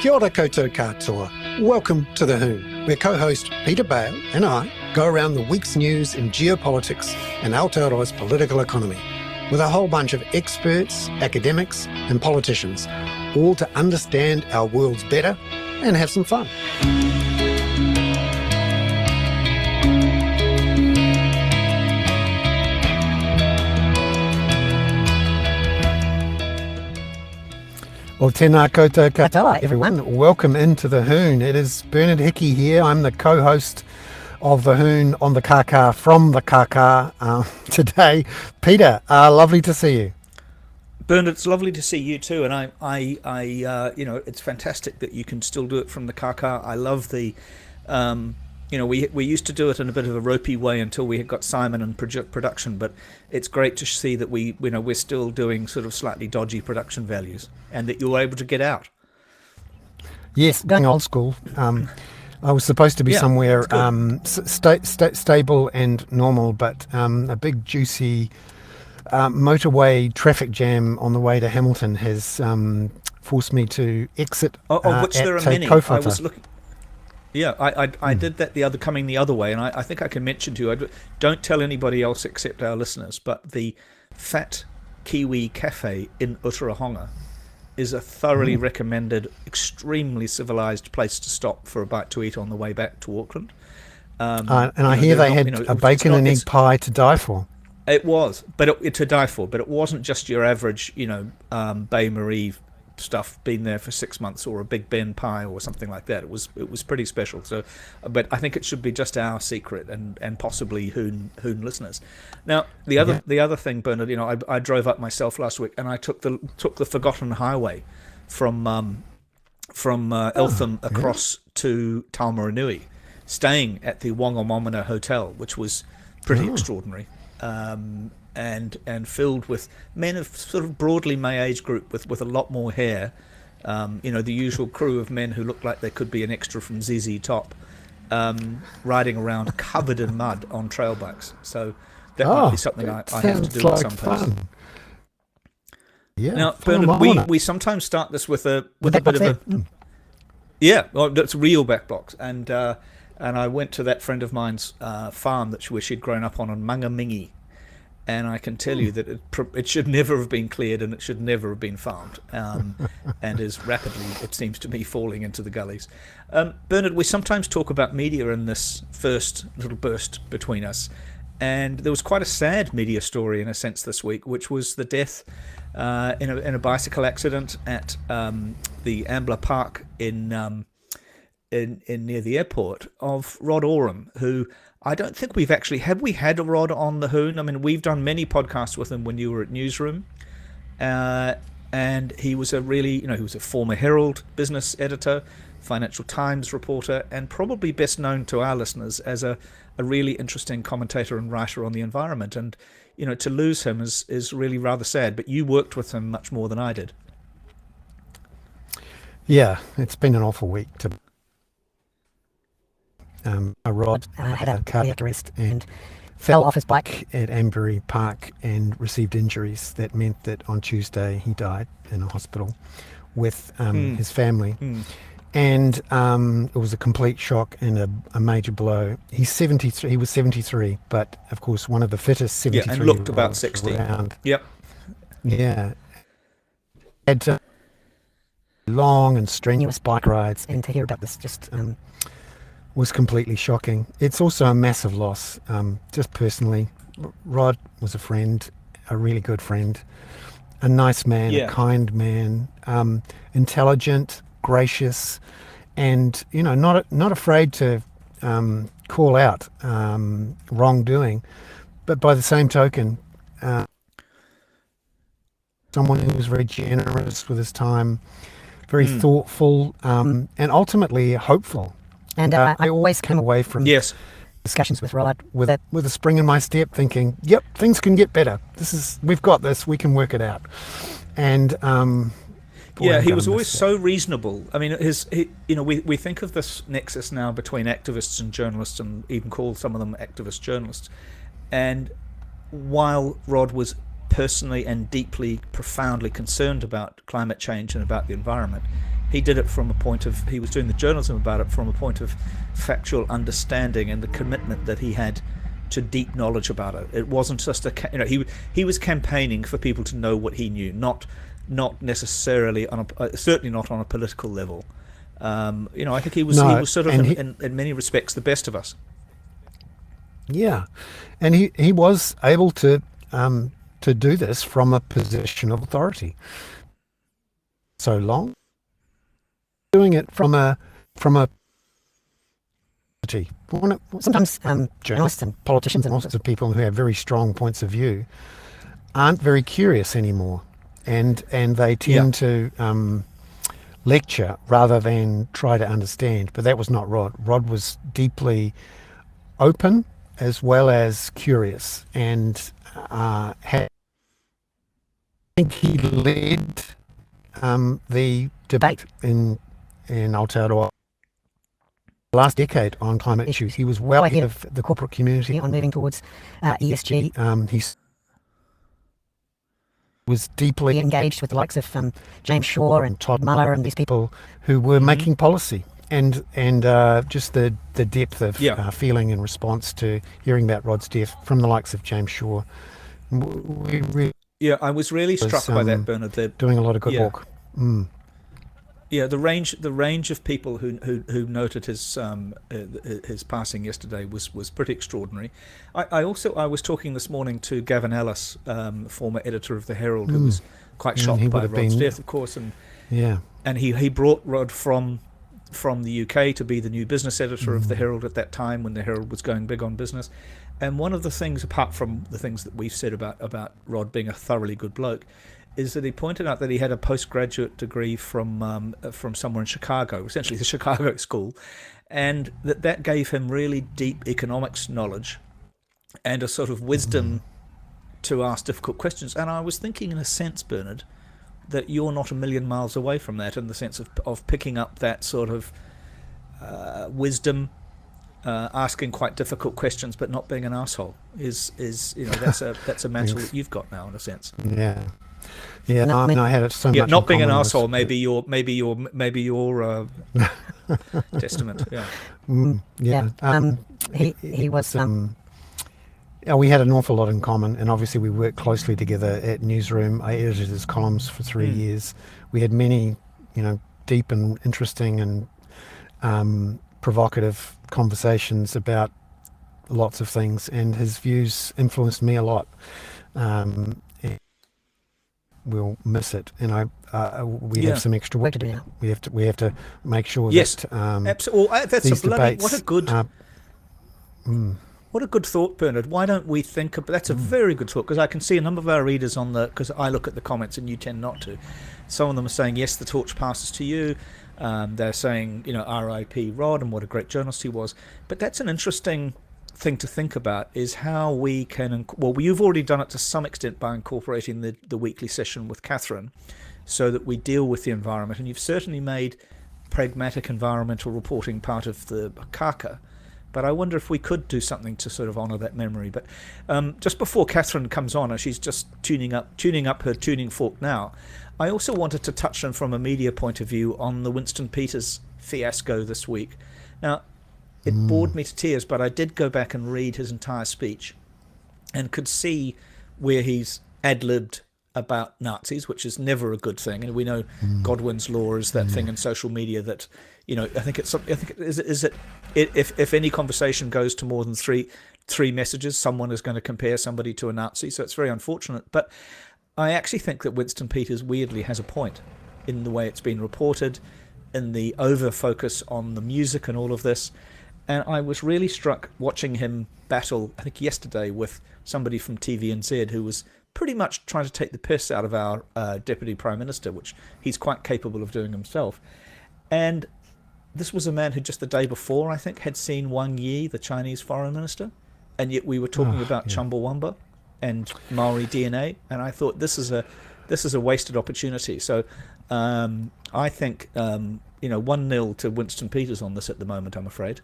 Kia ora koutou katoa. Welcome to the Hoon, where co-host Peter Bale and I go around the week's news in geopolitics and Aotearoa's political economy, with a whole bunch of experts, academics and politicians, all to understand our worlds better and have some fun. Well, tēnā koutou katoa, everyone. Welcome into the Hoon. It is Bernard Hickey here. I'm the co-host of the Hoon on the Kaka from the Kaka today. Peter, lovely to see you. Bernard, it's lovely to see you too. And it's fantastic that you can still do it from the Kaka. I love the, we used to do it in a bit of a ropey way until we had got Simon and production, but it's great to see that we're still doing sort of slightly dodgy production values and that you were able to get out. Yes, going old school. I was supposed to be somewhere stable and normal, but a big juicy motorway traffic jam on the way to Hamilton has forced me to exit. Of which there are many. Kōwhata. I was looking. Yeah, I did that coming the other way, and I think I can mention to you, don't tell anybody else except our listeners, but the Fat Kiwi Cafe in Uttarahonga is a thoroughly recommended, extremely civilised place to stop for a bite to eat on the way back to Auckland. And I hear they had a bacon and egg pie to die for. It was, to die for, but it wasn't just your average, Bay Marie stuff, been there for 6 months, or a Big Ben pie or something like that. It was pretty special. So, but I think it should be just our secret and possibly Hoon listeners. Now the other thing, Bernard, I drove up myself last week and I took the Forgotten Highway from Eltham across to Taumarunui, staying at the Wongamomina Hotel, which was pretty extraordinary. And filled with men of sort of broadly my age group with a lot more hair, the usual crew of men who look like they could be an extra from ZZ Top, riding around covered in mud on trail bikes. So that might be something I have to do at some point. Yeah. Now, Bernard, we sometimes start this with a bit of a that's real back blocks, and I went to that friend of mine's farm where she'd grown up on Mangamingi. And I can tell you that it should never have been cleared and it should never have been farmed, and is rapidly, it seems to me, falling into the gullies. Bernard, we sometimes talk about media in this first little burst between us, and there was quite a sad media story in a sense this week, which was the death in a bicycle accident at the Ambler Park in near the airport of Rod Oram, who I don't think we've actually... Have we had a Rod on the Hoon? I mean, we've done many podcasts with him when you were at Newsroom. And he was he was a former Herald business editor, Financial Times reporter, and probably best known to our listeners as a really interesting commentator and writer on the environment. And, to lose him is really rather sad. But you worked with him much more than I did. Yeah, it's been an awful week to... Rod had a cardiac arrest and fell off his bike at Ambury Park and received injuries that meant that on Tuesday he died in a hospital with his family. And it was a complete shock and a major blow. He's 73. He was 73, but of course one of the fittest 73 and looked about 60 around. Yep. Yeah. Had long and strenuous bike rides, and to hear about this just was completely shocking. It's also a massive loss, just personally. Rod was a friend, a really good friend, a nice man, a kind man, intelligent, gracious, and not afraid to call out wrongdoing. But by the same token, someone who was very generous with his time, very thoughtful, and ultimately hopeful. And I always came away from discussions with Rod with a spring in my step, thinking, "Yep, things can get better. We've got this. We can work it out." And he was always so reasonable. I mean, we think of this nexus now between activists and journalists, and even call some of them activist journalists. And while Rod was personally and deeply, profoundly concerned about climate change and about the environment, He did it from a point of, he was doing the journalism about it from a point of factual understanding and the commitment that he had to deep knowledge about it. It wasn't just he was campaigning for people to know what he knew, not necessarily on a certainly not on a political level. I think he was sort of in many respects the best of us. Yeah, and he was able to do this from a position of authority. So long, doing it from a sometimes journalists and politicians and all sorts of people who have very strong points of view aren't very curious anymore, and they tend to lecture rather than try to understand. But that was not Rod. Rod was deeply open as well as curious, and I think he led the debate in Aotearoa last decade on climate issues. He was well ahead of the corporate community on moving towards ESG. He was deeply engaged with the likes of James Shaw and Todd Muller and these people who were making policy, and just the depth of feeling in response to hearing about Rod's death from the likes of James Shaw. I was really struck by that, Bernard. Doing a lot of good work. Yeah, the range of people who noted his passing yesterday was pretty extraordinary. I was talking this morning to Gavin Ellis, former editor of the Herald, who was quite shocked by Rod's death, of course, and he brought Rod from the UK to be the new business editor of the Herald at that time when the Herald was going big on business. And one of the things, apart from the things that we've said about Rod being a thoroughly good bloke, is that he pointed out that he had a postgraduate degree from somewhere in Chicago, essentially the Chicago school, and that gave him really deep economics knowledge and a sort of wisdom to ask difficult questions. And I was thinking, in a sense, Bernard, that you're not a million miles away from that, in the sense of picking up that sort of wisdom, asking quite difficult questions, but not being an asshole. That's a mantle that you've got now, in a sense. Yeah, I had it so much. Not being an asshole, maybe your testament. He was. We had an awful lot in common, and obviously we worked closely together at Newsroom. I edited his columns for 3 years. We had many, deep and interesting and provocative conversations about lots of things, and his views influenced me a lot. We'll miss it, and we have some extra work to do now. We have to make sure that absolutely. That's these debates, what a good thought, Bernard. Why don't we think of that's a very good thought, because I can see a number of our readers because I look at the comments and you tend not to. Some of them are saying, yes, the torch passes to you. They're saying, R.I.P. Rod, and what a great journalist he was. But that's an interesting thing to think about, is how we can, you've already done it to some extent by incorporating the weekly session with Catherine, so that we deal with the environment, and you've certainly made pragmatic environmental reporting part of the kaka. But I wonder if we could do something to sort of honour that memory. But just before Catherine comes on, and she's just tuning up her tuning fork now, I also wanted to touch on, from a media point of view, on the Winston Peters fiasco this week. Now, it bored me to tears, but I did go back and read his entire speech and could see where he's ad-libbed about Nazis, which is never a good thing. And we know Godwin's law is that thing in social media that, if any conversation goes to more than three messages, someone is going to compare somebody to a Nazi. So it's very unfortunate. But I actually think that Winston Peters weirdly has a point in the way it's been reported, in the over-focus on the music and all of this. And I was really struck watching him battle, I think yesterday, with somebody from TVNZ who was pretty much trying to take the piss out of our Deputy Prime Minister, which he's quite capable of doing himself. And this was a man who just the day before, I think, had seen Wang Yi, the Chinese Foreign Minister, and yet we were talking about Chumbawamba and Maori DNA, and I thought this is a wasted opportunity. So I think 1-0 to Winston Peters on this at the moment, I'm afraid.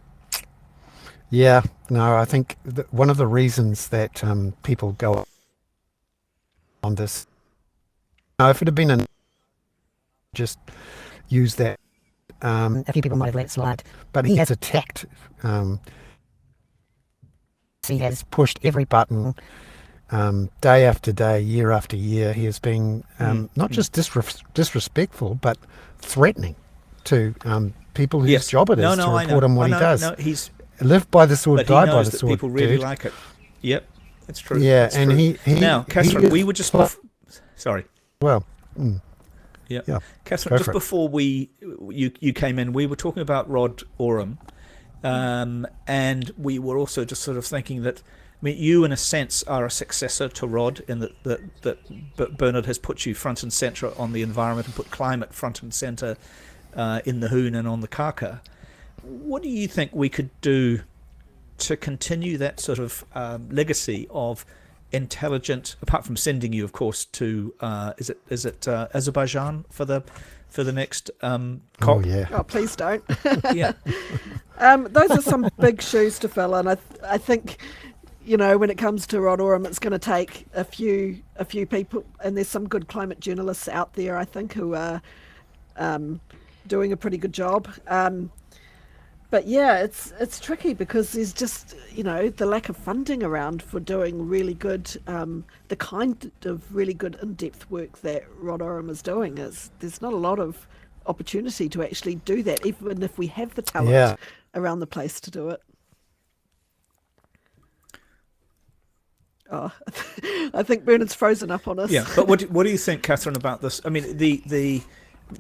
Yeah, no, I think one of the reasons that people go on this, if it had been just use that. A few people might have let it slide, but he has attacked. He has pushed every button, day after day, year after year. He has been not just disrespectful, but threatening to people whose job it is to report on what he does. No, he's live by the sword, die by the that sword. People really dude. like it. Yep, it's true. Yeah, it's and true. he now, Catherine, we were just sorry. Well, yeah, Catherine, just before you came in, we were talking about Rod Oram, and we were also just sort of thinking that, I mean, you in a sense are a successor to Rod in that Bernard has put you front and centre on the environment and put climate front and centre in the Hoon and on the Kaka. What do you think we could do to continue that sort of legacy of intelligent, apart from sending you, of course, to is it Azerbaijan for the next COP? Oh yeah. Oh, please don't. Yeah. Those are some big shoes to fill, and I think, you know, when it comes to Rod Oram, it's going to take a few people, and there's some good climate journalists out there, I think, who are doing a pretty good job. But yeah, it's tricky because there's just, you know, the lack of funding around for doing really good, the kind of really good in-depth work that Rod Oram is doing. There's not a lot of opportunity to actually do that, even if we have the talent around the place to do it. Oh, I think Bernard's frozen up on us. Yeah, but what do you think, Catherine, about this? I mean,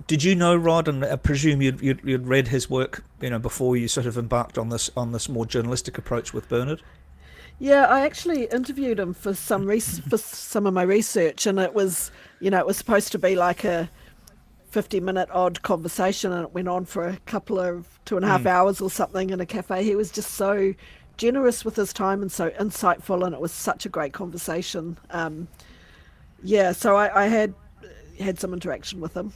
did you know Rod, and I presume you'd read his work, you know, before you sort of embarked on this more journalistic approach with Bernard? Yeah, I actually interviewed him for some of my research, and it was supposed to be like a 50-minute odd conversation, and it went on for a couple of 2.5 hours or something in a cafe. He was just so generous with his time and so insightful, and it was such a great conversation. So I had some interaction with him.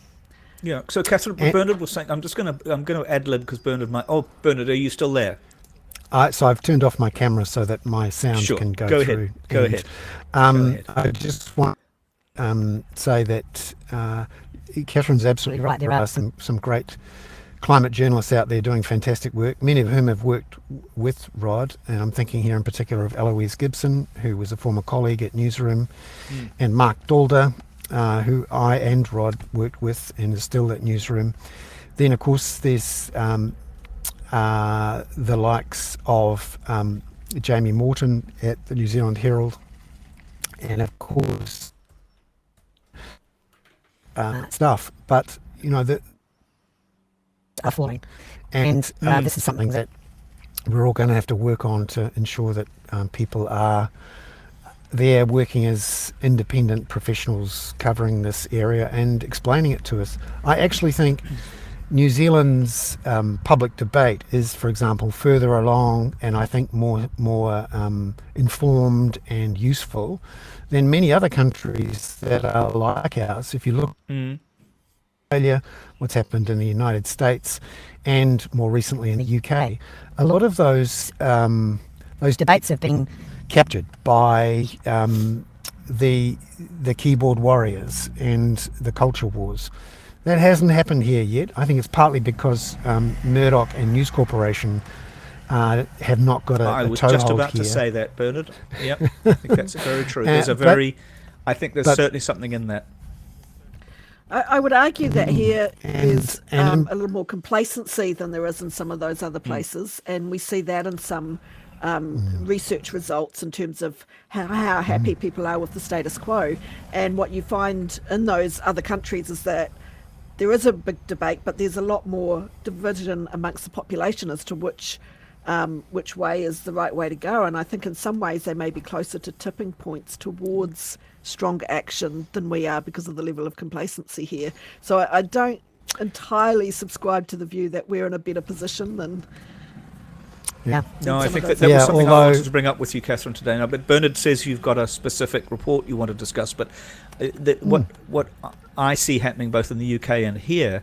Yeah. So Catherine, Bernard was saying, I'm going to ad lib because Bernard might. Oh, Bernard, are you still there? So I've turned off my camera so that my sound can go through. Go ahead. I just want to say that Catherine's absolutely right. There are some great climate journalists out there doing fantastic work, many of whom have worked with Rod. And I'm thinking here in particular of Eloise Gibson, who was a former colleague at Newsroom, and Mark Dalder, who I and Rod worked with and is still at Newsroom. Then, of course, there's the likes of Jamie Morton at the New Zealand Herald, and of course stuff. But, you know, the are falling, and this is something that we're all going to have to work on to ensure that people are there working as independent professionals covering this area and explaining it to us. I actually think New Zealand's public debate is, for example, further along and I think more informed and useful than many other countries that are like ours. If you look at Australia, what's happened in the United States, and more recently in the UK, a lot of those debates have been captured by the keyboard warriors and the culture wars. That hasn't happened here yet. I think it's partly because Murdoch and News Corporation have not got a toehold here. I was just about to say that, Bernard. Yep, I think that's very true. There's I think there's certainly something in that. I would argue that here is a little more complacency than there is in some of those other places, and we see that in some research results in terms of how happy people are with the status quo. And what you find in those other countries is that there is a big debate, but there's a lot more division amongst the population as to which way is the right way to go. And I think in some ways they may be closer to tipping points towards stronger action than we are because of the level of complacency here. So I don't entirely subscribe to the view that we're in a better position than... No, I think that was something I wanted to bring up with you, Catherine, today. Now, but Bernard says you've got a specific report you want to discuss, but what I see happening both in the UK and here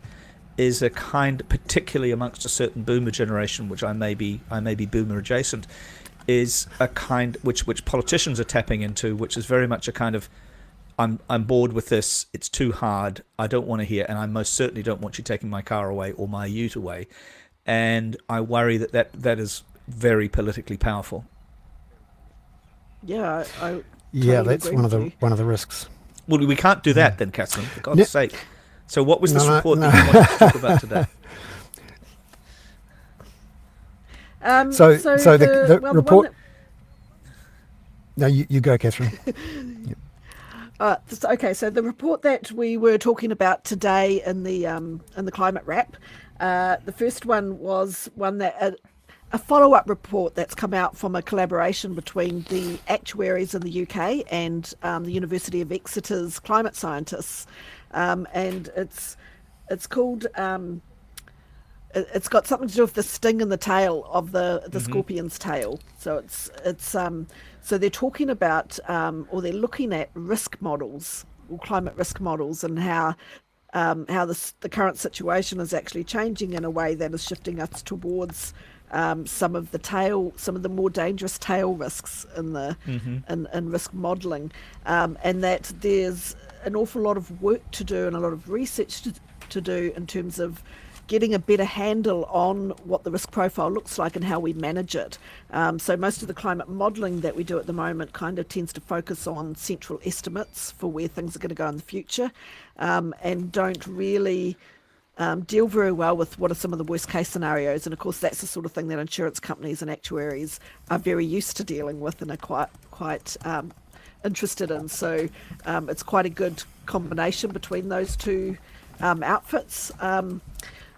is a kind, particularly amongst a certain boomer generation, which I may be boomer adjacent, is a kind which politicians are tapping into, which is very much a kind of I'm bored with this. It's too hard. I don't want to hear, and I most certainly don't want you taking my car away or my ute away. And I worry that is very politically powerful. Yeah, I Yeah, totally that's agree one of with the you. one of the risks. Well, we can't do that then, Catherine, for God's No, sake. So what was this no, report no. that you wanted to talk about today? So So the the one report. that No, you go, Catherine. okay, so the report that we were talking about today in the climate wrap, the first one was one that a follow-up report that's come out from a collaboration between the actuaries in the UK and the University of Exeter's climate scientists, and it's called. It's got something to do with the sting in the tail of the scorpion's tail. So so they're talking about or they're looking at risk models or climate risk models and how the current situation is actually changing in a way that is shifting us towards some of the more dangerous tail risks in the in risk modelling, and that there's an awful lot of work to do and a lot of research to do in terms of getting a better handle on what the risk profile looks like and how we manage it. So most of the climate modelling that we do at the moment kind of tends to focus on central estimates for where things are going to go in the future, and don't really deal very well with what are some of the worst case scenarios. And of course that's the sort of thing that insurance companies and actuaries are very used to dealing with and are quite interested in. So it's quite a good combination between those two outfits.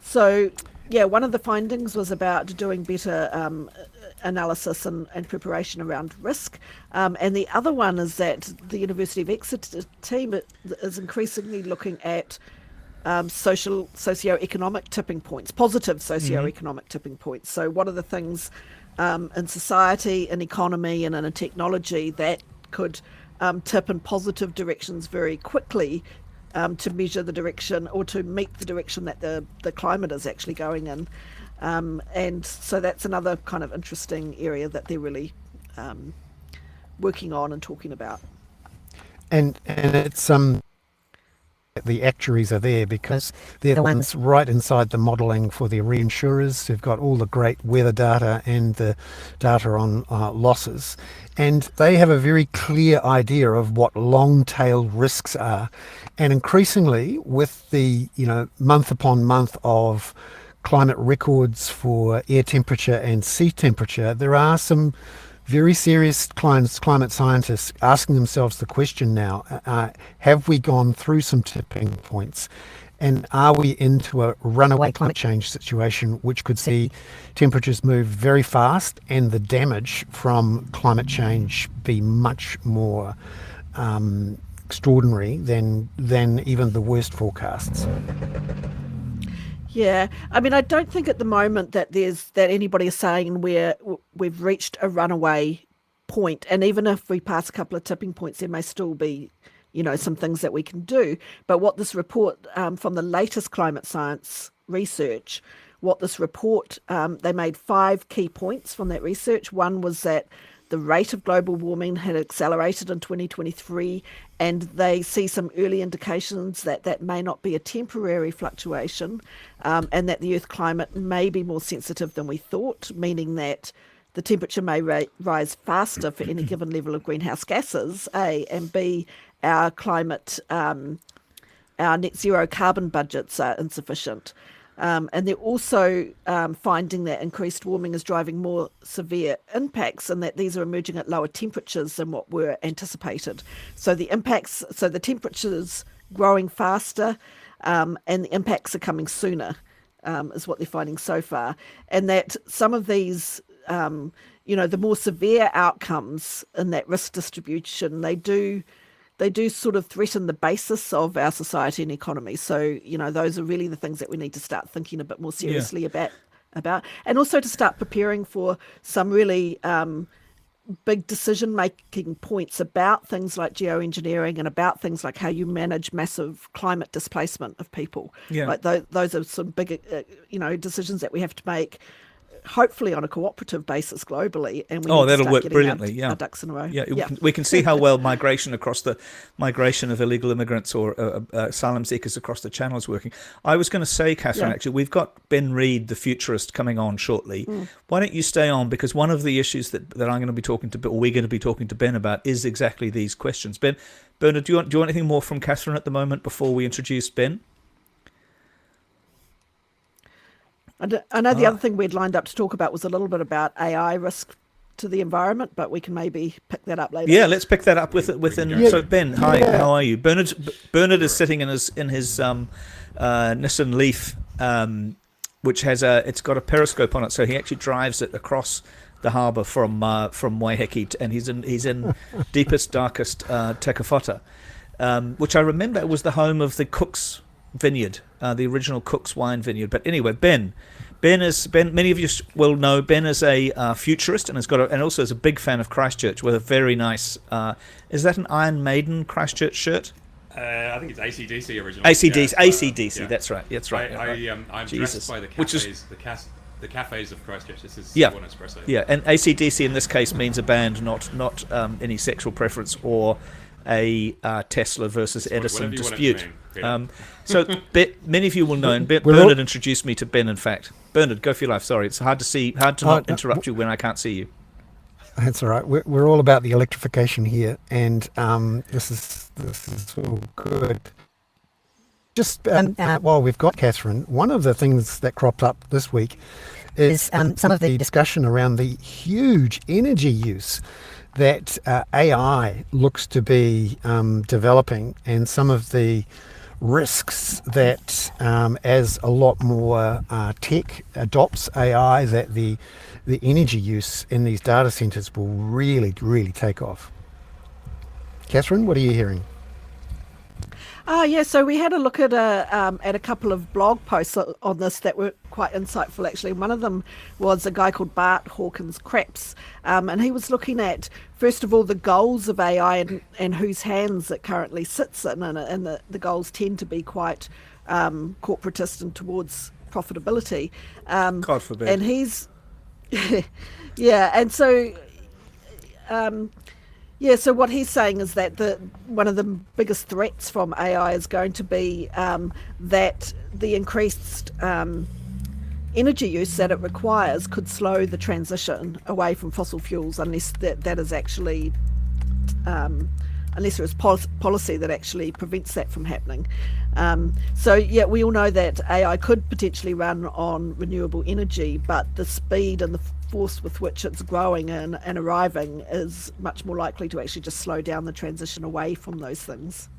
So, yeah, one of the findings was about doing better analysis and preparation around risk. And the other one is that the University of Exeter team is increasingly looking at socio-economic tipping points, positive socio-economic tipping points. So what are the things in society, in economy and in a technology that could tip in positive directions very quickly, to measure the direction or to meet the direction that the climate is actually going in. And so that's another kind of interesting area that they're really working on and talking about. And it's the actuaries are there because they're the ones right inside the modelling for the reinsurers. They've got all the great weather data and the data on losses, and they have a very clear idea of what long-tail risks are. And increasingly, with the month upon month of climate records for air temperature and sea temperature, there are some very serious climate scientists asking themselves the question now, have we gone through some tipping points? And are we into a runaway climate change situation, which could see temperatures move very fast and the damage from climate change be much more extraordinary than even the worst forecasts? Yeah, I mean, I don't think at the moment that anybody is saying we've reached a runaway point, and even if we pass a couple of tipping points, there may still be, some things that we can do. But what this report from the latest climate science research, they made 5 key points from that research. One was that the rate of global warming had accelerated in 2023, and they see some early indications that may not be a temporary fluctuation, and that the Earth climate may be more sensitive than we thought, meaning that the temperature may rise faster for any given level of greenhouse gases, A, and B, our net zero carbon budgets are insufficient. And they're also finding that increased warming is driving more severe impacts, and that these are emerging at lower temperatures than what were anticipated. So the temperatures growing faster, and the impacts are coming sooner, is what they're finding so far. And that some of these, the more severe outcomes in that risk distribution, they do sort of threaten the basis of our society and economy. So, those are really the things that we need to start thinking a bit more seriously about, and also to start preparing for some really big decision-making points about things like geoengineering and about things like how you manage massive climate displacement of people. Yeah. Like those are some big, decisions that we have to make hopefully on a cooperative basis globally, and we Oh, need to that'll start work getting brilliantly. our ducks in a row. Yeah, we can see how well migration of illegal immigrants or asylum seekers across the channel is working. I was going to say, Catherine, actually, we've got Ben Reed, the futurist, coming on shortly. Why don't you stay on, because one of the issues that I'm going to be talking to, or we're going to be talking to Ben about, is exactly these questions. Bernard, do you want anything more from Catherine at the moment before we introduce Ben? I know the other thing we'd lined up to talk about was a little bit about AI risk to the environment, but we can maybe pick that up later. Yeah, let's pick that up within. So Ben, hi, how are you? Bernard is sitting in his Nissan Leaf, which has it's got a periscope on it, so he actually drives it across the harbour from Waiheke, and he's in deepest, darkest Tekawhata, which I remember was the home of the Cook's vineyard, the original Cook's wine vineyard. But anyway, Ben. Many of you will know Ben is a futurist, and and also is a big fan of Christchurch with a very nice. Is that an Iron Maiden Christchurch shirt? I think it's AC/DC originally. AC/DC, yeah, AC/DC. Yeah. That's right. I'm dressed by the cafes, the cafes of Christchurch. This is one espresso. Yeah, and AC/DC in this case means a band, not any sexual preference or a Tesla versus Edison dispute. So many of you will know, and Bernard introduced me to Ben. In fact, Bernard, go for your life. Sorry, it's hard to not interrupt you when I can't see you. That's all right. We're all about the electrification here, and this is all good. Just while we've got Catherine, one of the things that cropped up this week is some of the discussion around the huge energy use that AI looks to be developing, and some of the risks that as a lot more tech adopts AI, that the energy use in these data centers will really, really take off. Catherine, what are you hearing? So we had a look at a couple of blog posts on this that were quite insightful, actually. One of them was a guy called Bart Hawkins Crapps, and he was looking at, first of all, the goals of AI and whose hands it currently sits in, and the goals tend to be quite corporatist and towards profitability. God forbid. And he's... and so... so what he's saying is that one of the biggest threats from AI is going to be that the increased energy use that it requires could slow the transition away from fossil fuels, unless that is actually unless there is policy that actually prevents that from happening. We all know that AI could potentially run on renewable energy, but the speed and the force with which it's growing and arriving is much more likely to actually just slow down the transition away from those things.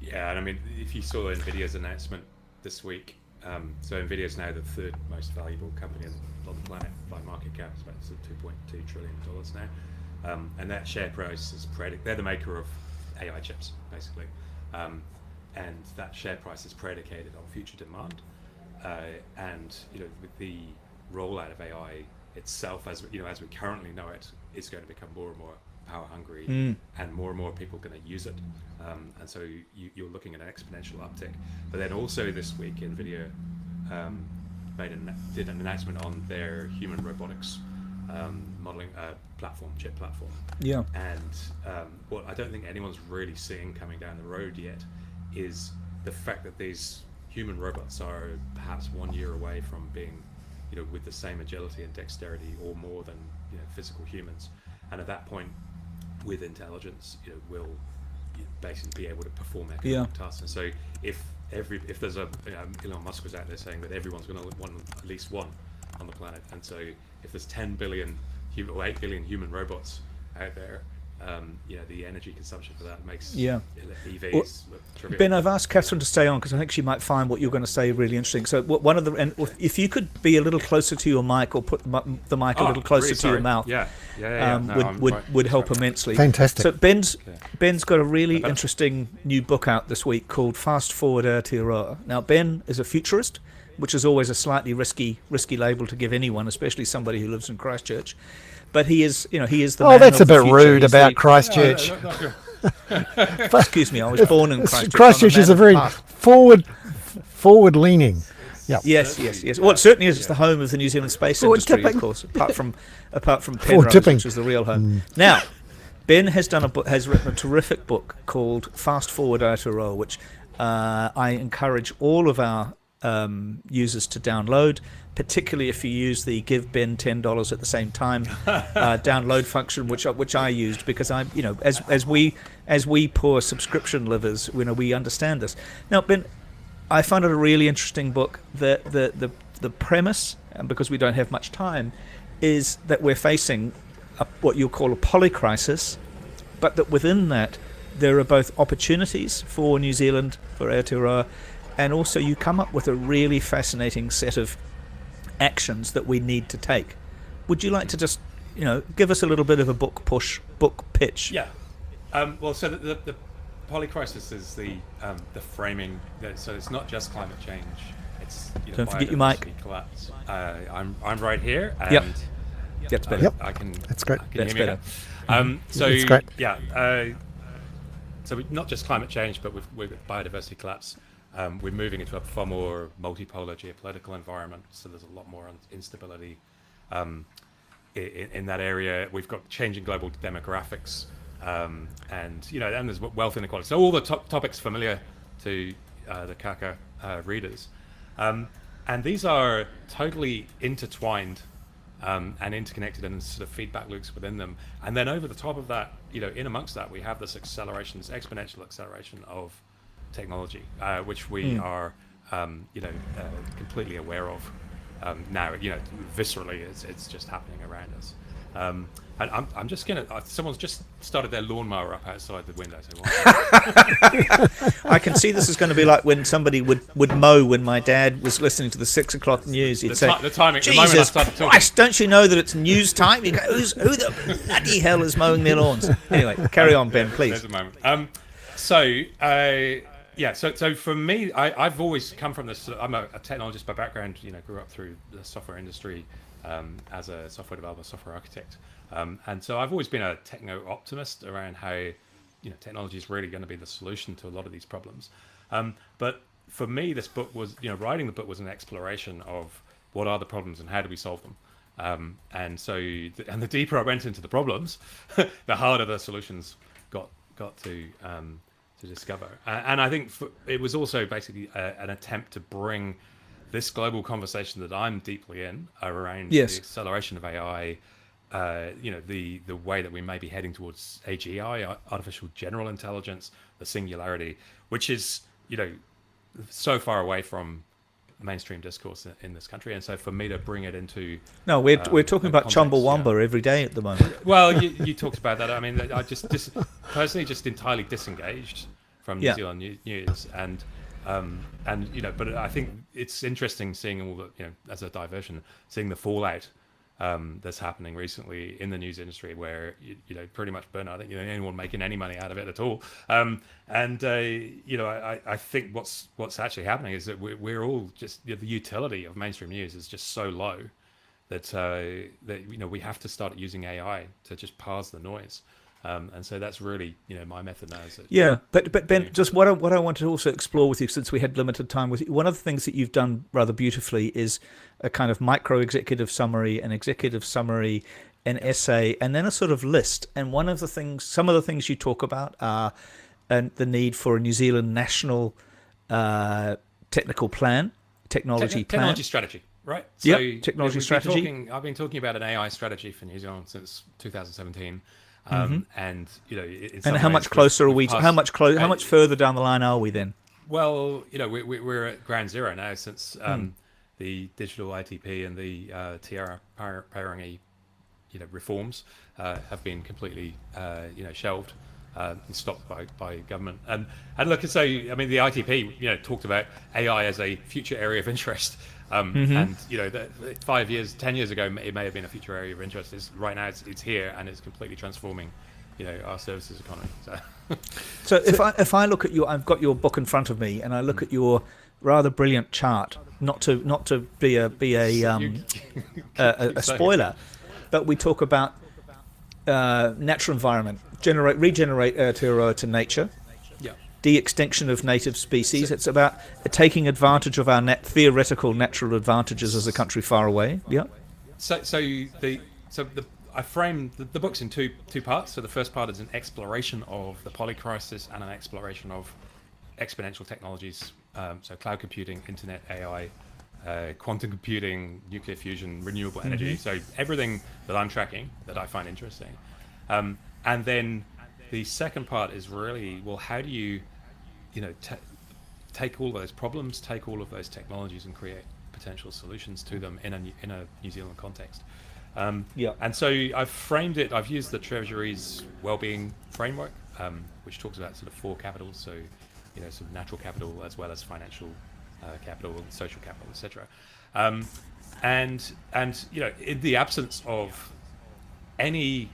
Yeah, and I mean, if you saw NVIDIA's announcement this week, so NVIDIA is now the third most valuable company on the planet by market cap. It's about $2.2 trillion now. And that share price is they're the maker of AI chips, basically. And that share price is predicated on future demand. And with the rollout of AI itself, as we currently know it, is going to become more and more power hungry, and more people are going to use it. And so you're looking at an exponential uptick. But then also this week, NVIDIA did an announcement on their human robotics modeling chip platform. Yeah. And what I don't think anyone's really seeing coming down the road yet is the fact that these human robots are perhaps 1 year away from being, with the same agility and dexterity or more than physical humans. And at that point, with intelligence, will basically be able to perform economic tasks. And so if there's Elon Musk was out there saying that everyone's going to want at least one on the planet, and so if there's 10 billion or 8 billion human robots out there, the energy consumption for that makes EVs look trivial. Ben, I've asked Catherine to stay on because I think she might find what you're going to say really interesting. So if you could be a little closer to your mic, or put the mic a little closer to your mouth, would help immensely. Fantastic. So Ben's got a really interesting new book out this week called Fast Forward Aotearoa. Now Ben is a futurist, which is always a slightly risky label to give anyone, especially somebody who lives in Christchurch. But he is the man that's of a bit the future. rude about Christchurch. Excuse me, I was born in Christchurch. Christchurch is a very forward-leaning. Yeah. Yes. Well, it certainly is. It's the home of the New Zealand space Forward industry, tipping. of course. Apart from Forward Penrose, tipping. which is the real home. Now, Ben has written a terrific book called Fast Forward Aotearoa, which I encourage all of our users to download, particularly if you use the give Ben $10 at the same time download function, which I used, because I, as we poor subscription livers, we understand this. Now, Ben, I found it a really interesting book. The premise, and because we don't have much time, is that we're facing what you call a polycrisis, but that within that there are both opportunities for New Zealand, for Aotearoa, and also you come up with a really fascinating set of actions that we need to take. Would you like to just, give us a little bit of a book pitch? Yeah. Well, so the polycrisis is the framing. So it's not just climate change. It's Don't forget your mic. biodiversity collapse. I'm right here. And Yep. That's better. Yep. I can. That's great. I can That's hear me better. now. So That's great. yeah. So not just climate change, but with biodiversity collapse. We're moving into a far more multipolar geopolitical environment, so there's a lot more instability in that area. We've got changing global demographics, and there's wealth inequality. So all the topics familiar to the Kaka readers, and these are totally intertwined and interconnected, and sort of feedback loops within them. And then over the top of that, in amongst that, we have this exponential acceleration of technology, which we are, completely aware of now. Viscerally, it's just happening around us. And I'm just gonna. Someone's just started their lawnmower up outside the window. So I can see this is going to be like when somebody would mow when my dad was listening to the 6 o'clock news. He'd say, the timing. The moment I Jesus started talking. Christ, don't you know that it's news time? You go, who the bloody hell is mowing their lawns? Anyway, carry on, Ben, please. There's a moment. So for me, I've always come from this. I'm a technologist by background. Grew up through the software industry as a software developer, software architect, and so I've always been a techno optimist around how technology is really going to be the solution to a lot of these problems. But for me, this book was writing the book was an exploration of what are the problems and how do we solve them. And the deeper I went into the problems, the harder the solutions got to discover. And I think it was also basically an attempt to bring this global conversation that I'm deeply in around Yes. the acceleration of AI, the way that we may be heading towards AGI, artificial general intelligence, the singularity, which is, so far away from mainstream discourse in this country. And so for me to bring it into... No, we're talking about context, Chumbawamba every day at the moment. Well, you talked about that. I mean, I just personally just entirely disengaged from New Zealand news, and but I think it's interesting seeing all the as a diversion, seeing the fallout that's happening recently in the news industry, where pretty much burn. I think anyone making any money out of it at all. I think what's actually happening is that we're all just the utility of mainstream news is just so low that we have to start using AI to just parse the noise. And so that's really, my method now. But Ben, just what I want to also explore with you, since we had limited time with you, one of the things that you've done rather beautifully is a kind of micro executive summary, an executive summary, an essay, and then a sort of list. And some of the things you talk about are the need for a New Zealand national technology plan. Technology strategy, right? Technology strategy. I've been talking about an AI strategy for New Zealand since 2017. And and how much closer are we? How much further down the line are we then? Well, we're at ground zero now since the digital ITP and the TR Parengi, reforms have been completely shelved and stopped by government. And look, so I mean, the ITP talked about AI as a future area of interest. And 5 years, 10 years ago, it may have been a future area of interest. Right now, it's here and it's completely transforming, our services economy. So if I look at I've got your book in front of me, and I look at your rather brilliant chart. Not to be a spoiler, but we talk about natural environment, regenerate Aotearoa to nature. Yeah. de-extinction of native species. It's about taking advantage of our theoretical natural advantages as a country far away. Yeah. I framed the book's in two parts. So the first part is an exploration of the polycrisis and an exploration of exponential technologies. So cloud computing, internet, AI, quantum computing, nuclear fusion, renewable energy. So everything that I'm tracking that I find interesting. And then the second part is really, well, how do you take all those problems, take all of those technologies, and create potential solutions to them in a New Zealand context. And so I've framed it. I've used the Treasury's wellbeing framework, which talks about sort of 4 capitals. So, sort of natural capital as well as financial capital, social capital, etc. And in the absence of any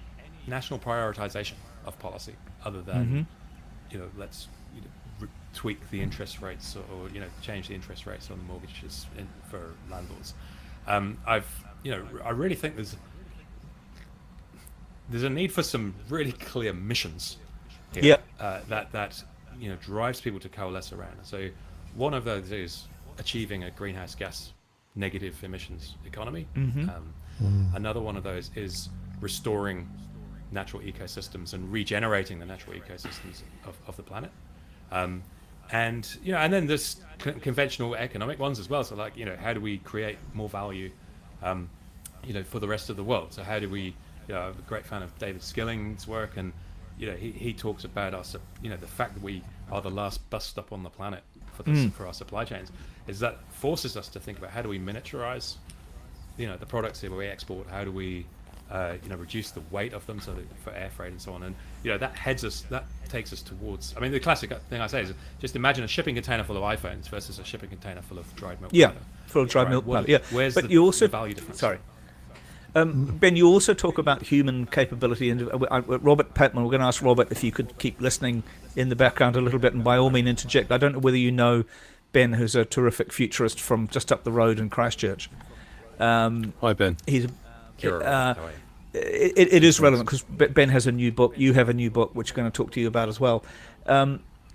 national prioritization of policy, other than let's tweak the interest rates or change the interest rates on the mortgages for landlords. I really think there's a need for some really clear missions here that drives people to coalesce around. So one of those is achieving a greenhouse gas negative emissions economy. Another one of those is restoring natural ecosystems and regenerating the natural ecosystems of the planet. And then there's conventional economic ones as well. So like, how do we create more value for the rest of the world? So how do we, I'm a great fan of David Skilling's work, and he talks about us, the fact that we are the last bus stop on the planet for our supply chains, is that forces us to think about how do we miniaturize, the products that we export, how do we, reduce the weight of them for air freight and so on, and that takes us towards. I mean, the classic thing I say is just imagine a shipping container full of iPhones versus a shipping container full of dried milk. Yeah, full of dried milk. Where's but you also the value difference? Sorry. Ben, you also talk about human capability, and Robert Patman, we're going to ask Robert if you could keep listening in the background a little bit, and by all means interject. I don't know whether you know Ben, who's a terrific futurist from just up the road in Christchurch. Hi, Ben. He's it is relevant because Ben has a new book. You have a new book, which we're going to talk to you about as well.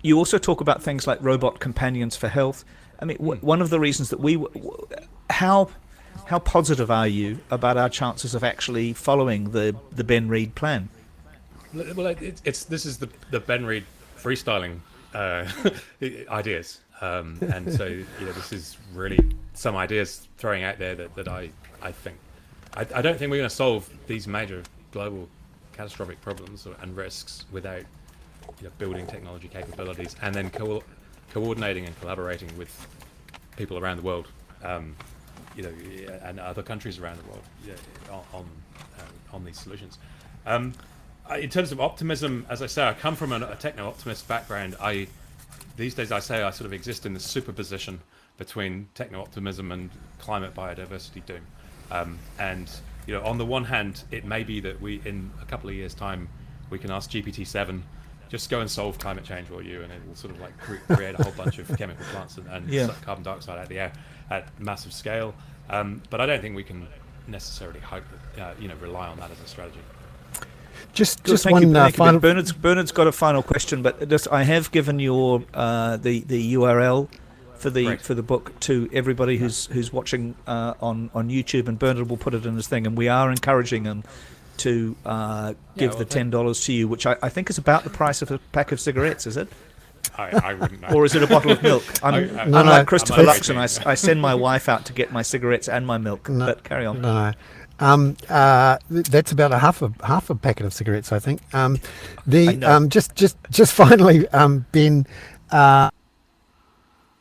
You also talk about things like robot companions for health. I mean, one of the reasons that how positive are you about our chances of actually following the Ben Reid plan? Well, this is the Ben Reid freestyling ideas, and so this is really some ideas throwing out there that I think. I don't think we're going to solve these major global catastrophic problems and risks without building technology capabilities and then coordinating and collaborating with people around the world, and other countries around the world on these solutions. In terms of optimism, as I say, I come from a techno-optimist background. These days I say I sort of exist in the superposition between techno-optimism and climate biodiversity doom. And on the one hand, it may be that we, in a couple of years' time, we can ask GPT-7, just go and solve climate change for you, and it will sort of like create a whole bunch of chemical plants and suck carbon dioxide out of the air at massive scale. But I don't think we can necessarily hope that, rely on that as a strategy. Just one final. Bernard's got a final question, but I have given your the URL for the book to everybody who's watching on YouTube, and Bernard will put it in his thing, and we are encouraging him to give the $10 to you, which I think is about the price of a pack of cigarettes, is it? I wouldn't know. Or is it a bottle of milk? I'm like Christopher Luxon. I send my wife out to get my cigarettes and my milk. But carry on. No. That's about half a packet of cigarettes, I think. Just finally, Ben,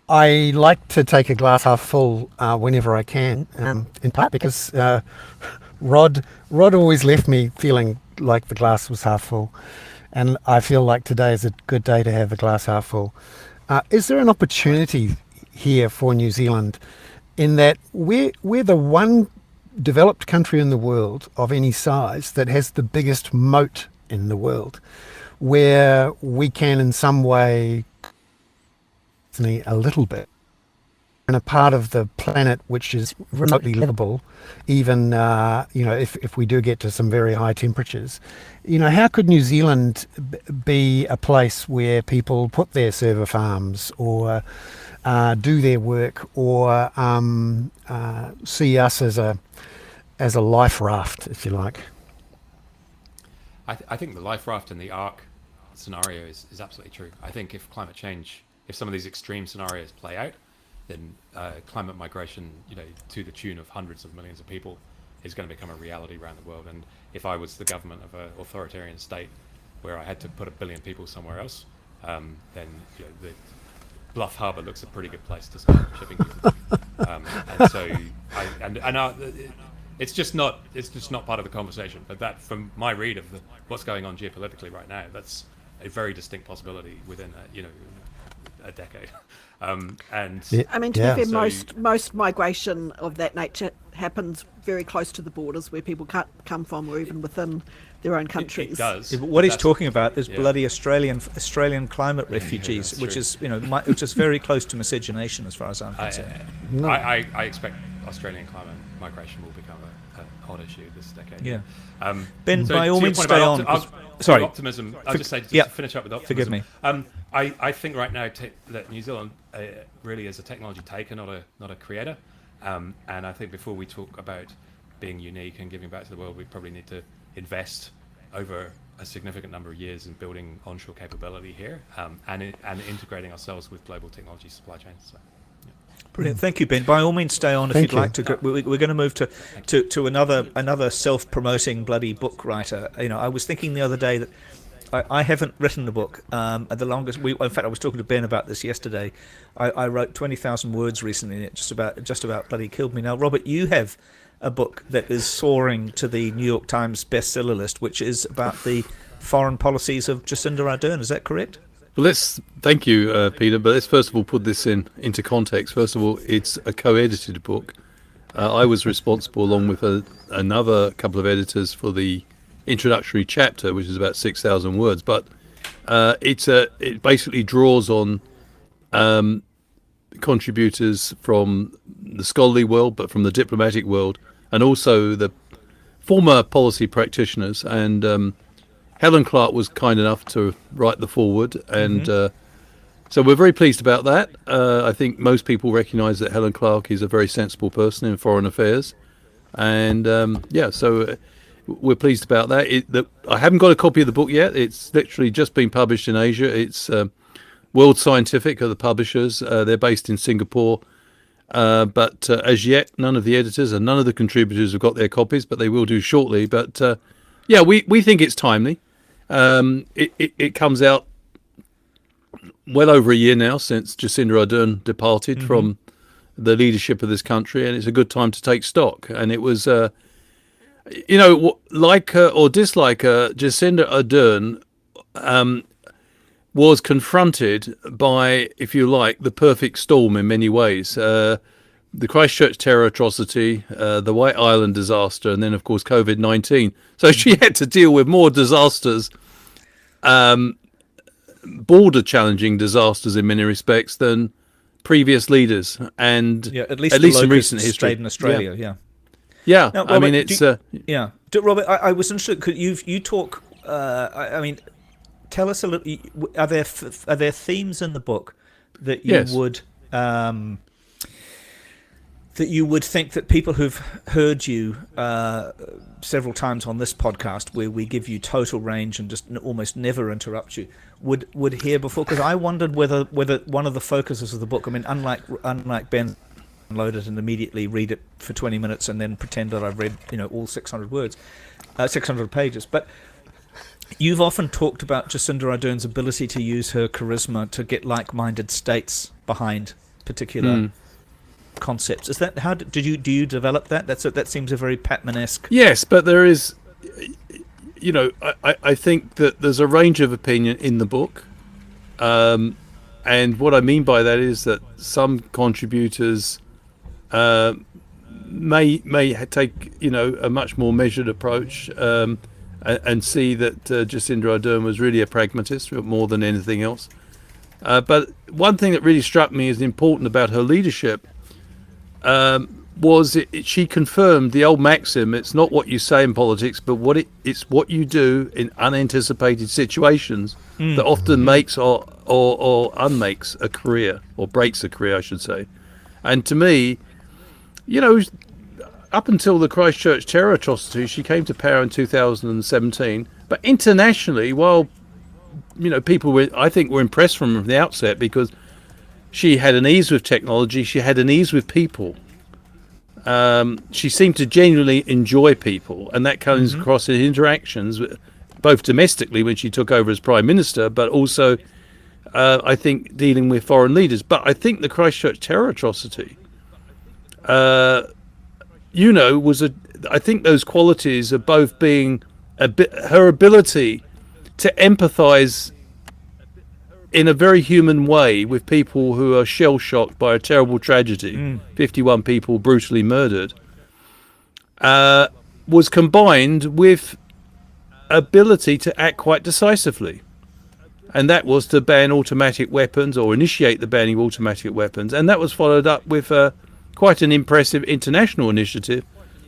I like to take a glass half full whenever I can, in part because Rod always left me feeling like the glass was half full, and I feel like today is a good day to have the glass half full. Is there an opportunity here for New Zealand in that we're the one developed country in the world of any size that has the biggest moat in the world, where we can in some way a little bit in a part of the planet which is remotely livable, even if we do get to some very high temperatures. How could New Zealand be a place where people put their server farms or do their work, or see us as a life raft, if you like? I think the life raft and the arc scenario is absolutely true. I think if some of these extreme scenarios play out, then climate migration, to the tune of hundreds of millions of people, is going to become a reality around the world. And if I was the government of an authoritarian state where I had to put 1 billion people somewhere else, then the Bluff Harbour looks a pretty good place to start shipping people. And so, it's just not part of the conversation. But that, from my read of what's going on geopolitically right now, that's a very distinct possibility within a decade. I mean, to be fair, most migration of that nature happens very close to the borders where people can't come from, or even within their own countries. It does. Yeah, but what he's talking about is bloody Australian climate refugees, which is very close to miscegenation as far as I'm concerned. I expect Australian climate migration will become a hot issue this decade. Yeah. Ben, by all means, stay on. Sorry, optimism. I'll just say to finish up with optimism. Forgive me. I think right now that New Zealand really is a technology taker, not a creator. And I think before we talk about being unique and giving back to the world, we probably need to invest over a significant number of years in building onshore capability here, and integrating ourselves with global technology supply chains. So, brilliant. Thank you, Ben. By all means, stay on if you'd like to. We're going to move to another self-promoting bloody book writer. I was thinking the other day that I haven't written a book. At the longest, in fact, I was talking to Ben about this yesterday. I wrote 20,000 words recently, and it just about bloody killed me. Now, Robert, you have a book that is soaring to the New York Times bestseller list, which is about the foreign policies of Jacinda Ardern. Is that correct? Well, thank you, Peter. But let's first of all put this into context. First of all, it's a co-edited book. I was responsible, along with another couple of editors, for the introductory chapter, which is about 6,000 words. But it basically draws on contributors from the scholarly world, but from the diplomatic world, and also the former policy practitioners. And Helen Clark was kind enough to write the foreword, and so we're very pleased about that. I think most people recognise that Helen Clark is a very sensible person in foreign affairs, and so we're pleased about that. I haven't got a copy of the book yet. It's literally just been published in Asia. It's World Scientific are the publishers. They're based in Singapore, but as yet, none of the editors and none of the contributors have got their copies, but they will do shortly. But we think it's timely. It comes out well over a year now since Jacinda Ardern departed from the leadership of this country, and it's a good time to take stock. And it was, like her or dislike her, Jacinda Ardern was confronted by, if you like, the perfect storm in many ways. The Christchurch terror atrocity, the White Island disaster, and then, of course, COVID-19. So she had to deal with more disasters, border-challenging disasters in many respects, than previous leaders. And at least in recent history. Stayed in Australia, Yeah, now, Robert, I mean, it's... Robert, I was interested, because you talk... tell us a little. Are there themes in the book that you would think that people who've heard you several times on this podcast, where we give you total range and just almost never interrupt you, would hear before? Because I wondered whether one of the focuses of the book. I mean, unlike Ben, download it and immediately read it for 20 minutes and then pretend that I've read all 600 pages, but. You've often talked about Jacinda Ardern's ability to use her charisma to get like-minded states behind particular concepts. Is that do you develop that? That seems a very Patman-esque. Yes, but there is, I think that there's a range of opinion in the book, and what I mean by that is that some contributors may take a much more measured approach. And see that Jacinda Ardern was really a pragmatist more than anything else. But one thing that really struck me as important about her leadership she confirmed the old maxim: it's not what you say in politics, but it's what you do in unanticipated situations that often makes or unmakes a career, or breaks a career, I should say. And to me, up until the Christchurch terror atrocity, she came to power in 2017. But internationally, while people I think were impressed from the outset, because she had an ease with technology, she had an ease with people. She seemed to genuinely enjoy people, and that comes across in interactions, both domestically when she took over as Prime Minister, but also, I think, dealing with foreign leaders. But I think the Christchurch terror atrocity, I think those qualities of both being her ability to empathise in a very human way with people who are shell-shocked by a terrible tragedy, 51 people brutally murdered, was combined with ability to act quite decisively. And that was to ban automatic weapons, or initiate the banning of automatic weapons. And that was followed up with quite an impressive international initiative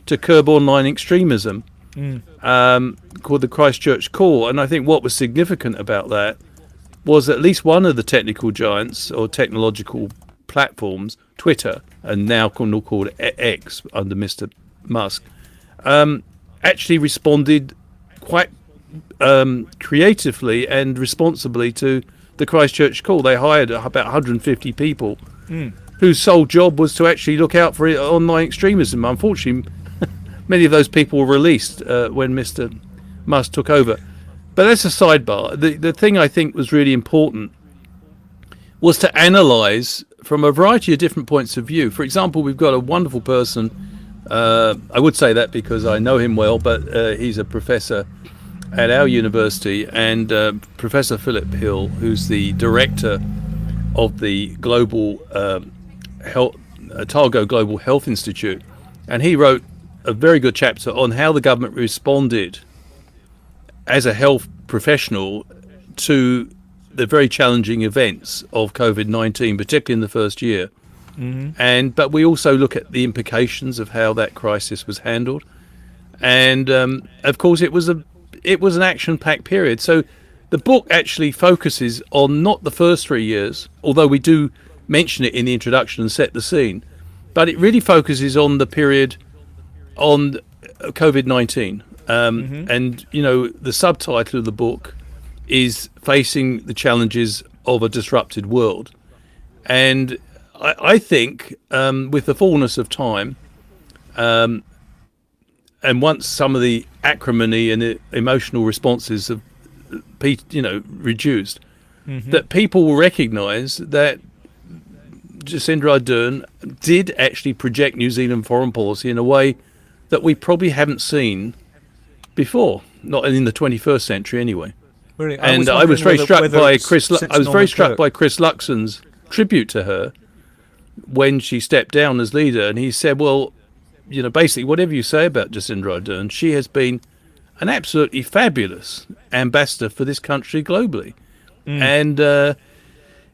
to curb online extremism, called the Christchurch Call. And I think what was significant about that was at least one of the technical giants or technological platforms, Twitter, and now called X under Mr. Musk, actually responded quite creatively and responsibly to the Christchurch Call. They hired about 150 people whose sole job was to actually look out for online extremism. Unfortunately, many of those people were released when Mr. Musk took over. But that's a sidebar. The thing I think was really important was to analyse from a variety of different points of view. For example, we've got a wonderful person, I would say that because I know him well, but he's a professor at our university, and Professor Philip Hill, who's the director of the Global Otago Global Health Institute. And he wrote a very good chapter on how the government responded as a health professional to the very challenging events of COVID-19, particularly in the first year. But we also look at the implications of how that crisis was handled. And of course, it was an action-packed period. So the book actually focuses on not the first 3 years, although we do mention it in the introduction and set the scene, but it really focuses on the period on COVID-19. And, the subtitle of the book is Facing the Challenges of a Disrupted World. And I think with the fullness of time, and once some of the acrimony and emotional responses have, reduced, that people will recognise that Jacinda Ardern did actually project New Zealand foreign policy in a way that we probably haven't seen before, not in the 21st century anyway. Really? I was very struck by Chris Luxon's tribute to her when she stepped down as leader, and he said, well, basically, whatever you say about Jacinda Ardern, she has been an absolutely fabulous ambassador for this country globally. And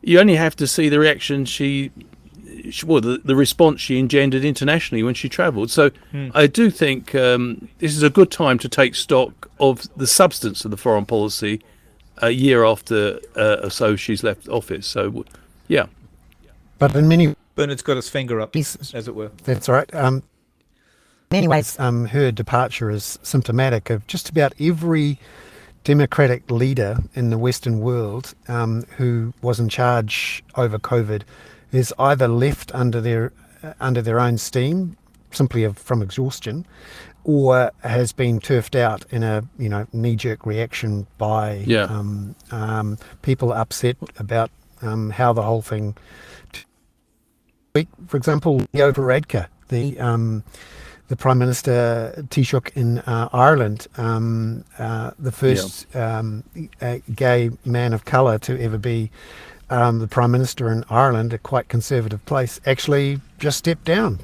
you only have to see the reaction the response she engendered internationally when she travelled. So I do think this is a good time to take stock of the substance of the foreign policy a year after or so she's left office. So, yeah. But in many Bernard's got his finger up, as it were. That's right. In many ways, her departure is symptomatic of just about every democratic leader in the Western world who was in charge over COVID is either left under their own steam, simply from exhaustion, or has been turfed out in a knee-jerk reaction by people upset about how the whole thing. For example, Leo Varadkar, the Prime Minister Taoiseach in Ireland, the first gay man of colour to ever be the Prime Minister in Ireland, a quite conservative place, actually just stepped down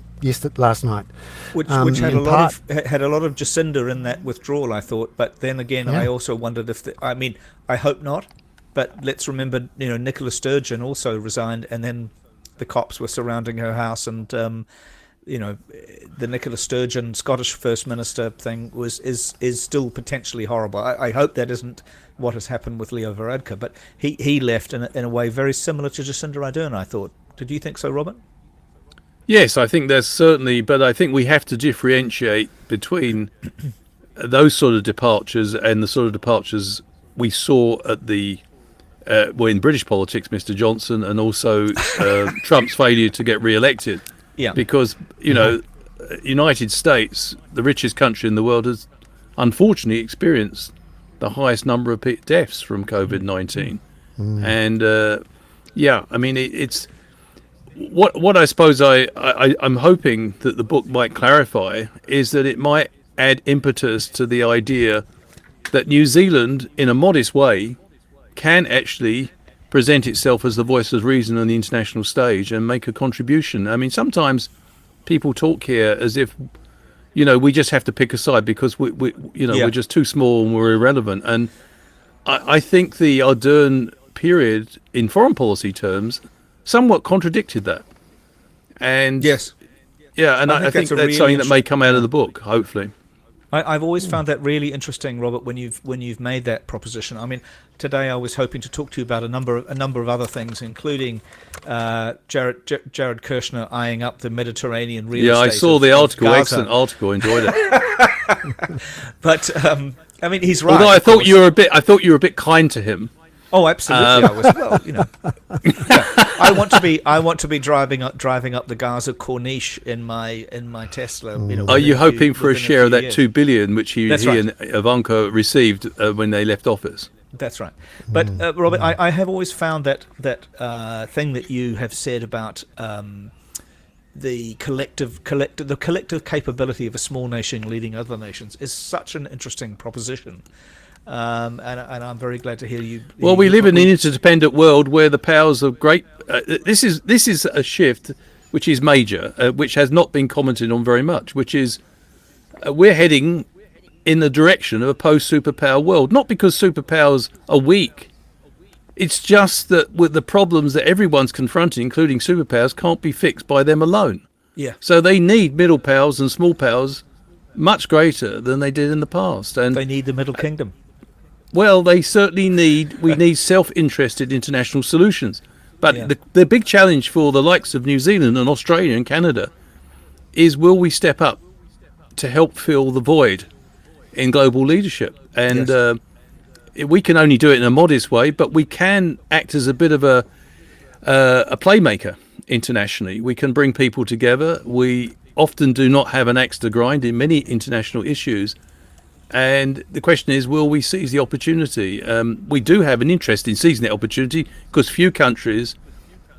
last night. Which had a lot of Jacinda in that withdrawal, I thought. But then again, I also wondered if I hope not. But let's remember, Nicola Sturgeon also resigned, and then the cops were surrounding her house, and the Nicola Sturgeon Scottish First Minister thing is still potentially horrible. I hope that isn't what has happened with Leo Varadkar, but he left in a way very similar to Jacinda Ardern, I thought. Did you think so, Robert? Yes, I think there's certainly, but I think we have to differentiate between those sort of departures and the sort of departures we saw at the in British politics, Mr. Johnson, and also Trump's failure to get re-elected. Yeah. Because United States, the richest country in the world, has unfortunately experienced the highest number of deaths from COVID-19, and I mean it's. What I suppose I'm hoping that the book might clarify is that it might add impetus to the idea that New Zealand, in a modest way, can actually present itself as the voice of reason on the international stage and make a contribution. I mean, sometimes people talk here as if, we just have to pick a side because we're just too small and we're irrelevant. And I think the Ardern period, in foreign policy terms, somewhat contradicted that. And yes, and I think that's something that may come out of the book, hopefully. I've always found that really interesting, Robert, when you've made that proposition. I mean, today I was hoping to talk to you about a number of other things, including Jared Kushner eyeing up the Mediterranean real estate. Yeah, I saw the article. Gaza. Excellent article. Enjoyed it. But I mean, he's right. Although I thought you were a bit kind to him. Oh, absolutely. I was. Well, I want to be driving up the Gaza Corniche in my Tesla. Are you hoping for a share of that $2 billion which he right. and Ivanka received when they left office? That's right. But Robert, I have always found that thing that you have said about the collective capability of a small nation leading other nations is such an interesting proposition. And I'm very glad to hear you. Well, we live in an interdependent world where the powers of great. This is a shift which is major, which has not been commented on very much. Which is we're heading in the direction of a post-superpower world. Not because superpowers are weak. It's just that with the problems that everyone's confronting, including superpowers, can't be fixed by them alone. Yeah. So they need middle powers and small powers much greater than they did in the past, and they need the Middle Kingdom. Well, we need self-interested international solutions. But the big challenge for the likes of New Zealand and Australia and Canada is, will we step up to help fill the void in global leadership? And we can only do it in a modest way, but we can act as a bit of a playmaker internationally. We can bring people together. We often do not have an axe to grind in many international issues. And the question is, will we seize the opportunity? We do have an interest in seizing that opportunity because few countries,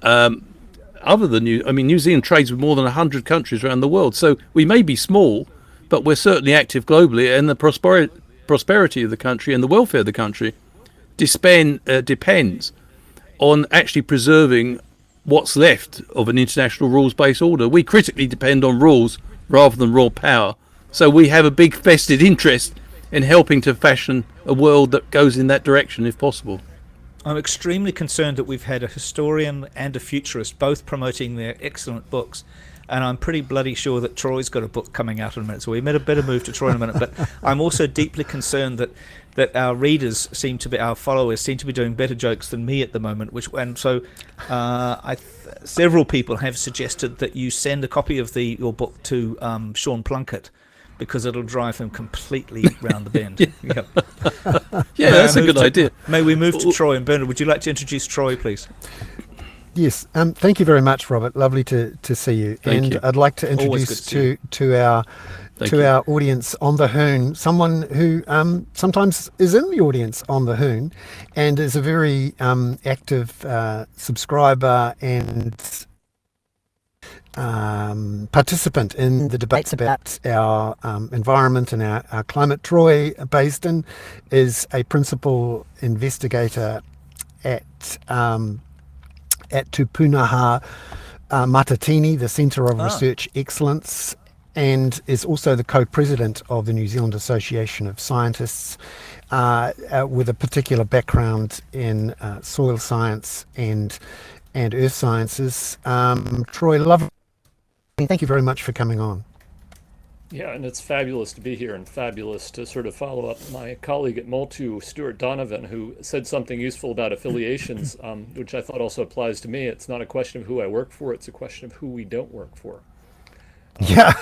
other than New Zealand trades with more than 100 countries around the world. So we may be small, but we're certainly active globally, and the prosperity of the country and the welfare of the country depends on actually preserving what's left of an international rules-based order. We critically depend on rules rather than raw power. So we have a big vested interest in helping to fashion a world that goes in that direction, if possible. I'm extremely concerned that we've had a historian and a futurist both promoting their excellent books, and I'm pretty bloody sure that Troy's got a book coming out in a minute, so we better move to Troy in a minute. But I'm also deeply concerned that our readers our followers seem to be doing better jokes than me at the moment, several people have suggested that you send a copy of your book to Sean Plunkett, because it'll drive him completely round the bend. Yeah, that's a good idea. May we move to Troy? And Bernard, would you like to introduce Troy, please? Yes. Thank you very much, Robert. Lovely to see you. Thank you. I'd like to introduce to our audience on the Hoon someone who sometimes is in the audience on the Hoon and is a very active subscriber and participant in the debates about our environment and our climate. Troy Baisden is a principal investigator at Tupunaha Matatini, the Centre of Research Excellence, and is also the co-president of the New Zealand Association of Scientists, with a particular background in soil science and earth sciences. Troy, love Thank you very much for coming on. Yeah, and it's fabulous to be here and fabulous to sort of follow up my colleague at Moltu, Stuart Donovan, who said something useful about affiliations, which I thought also applies to me. It's not a question of who I work for, it's a question of who we don't work for. Yeah.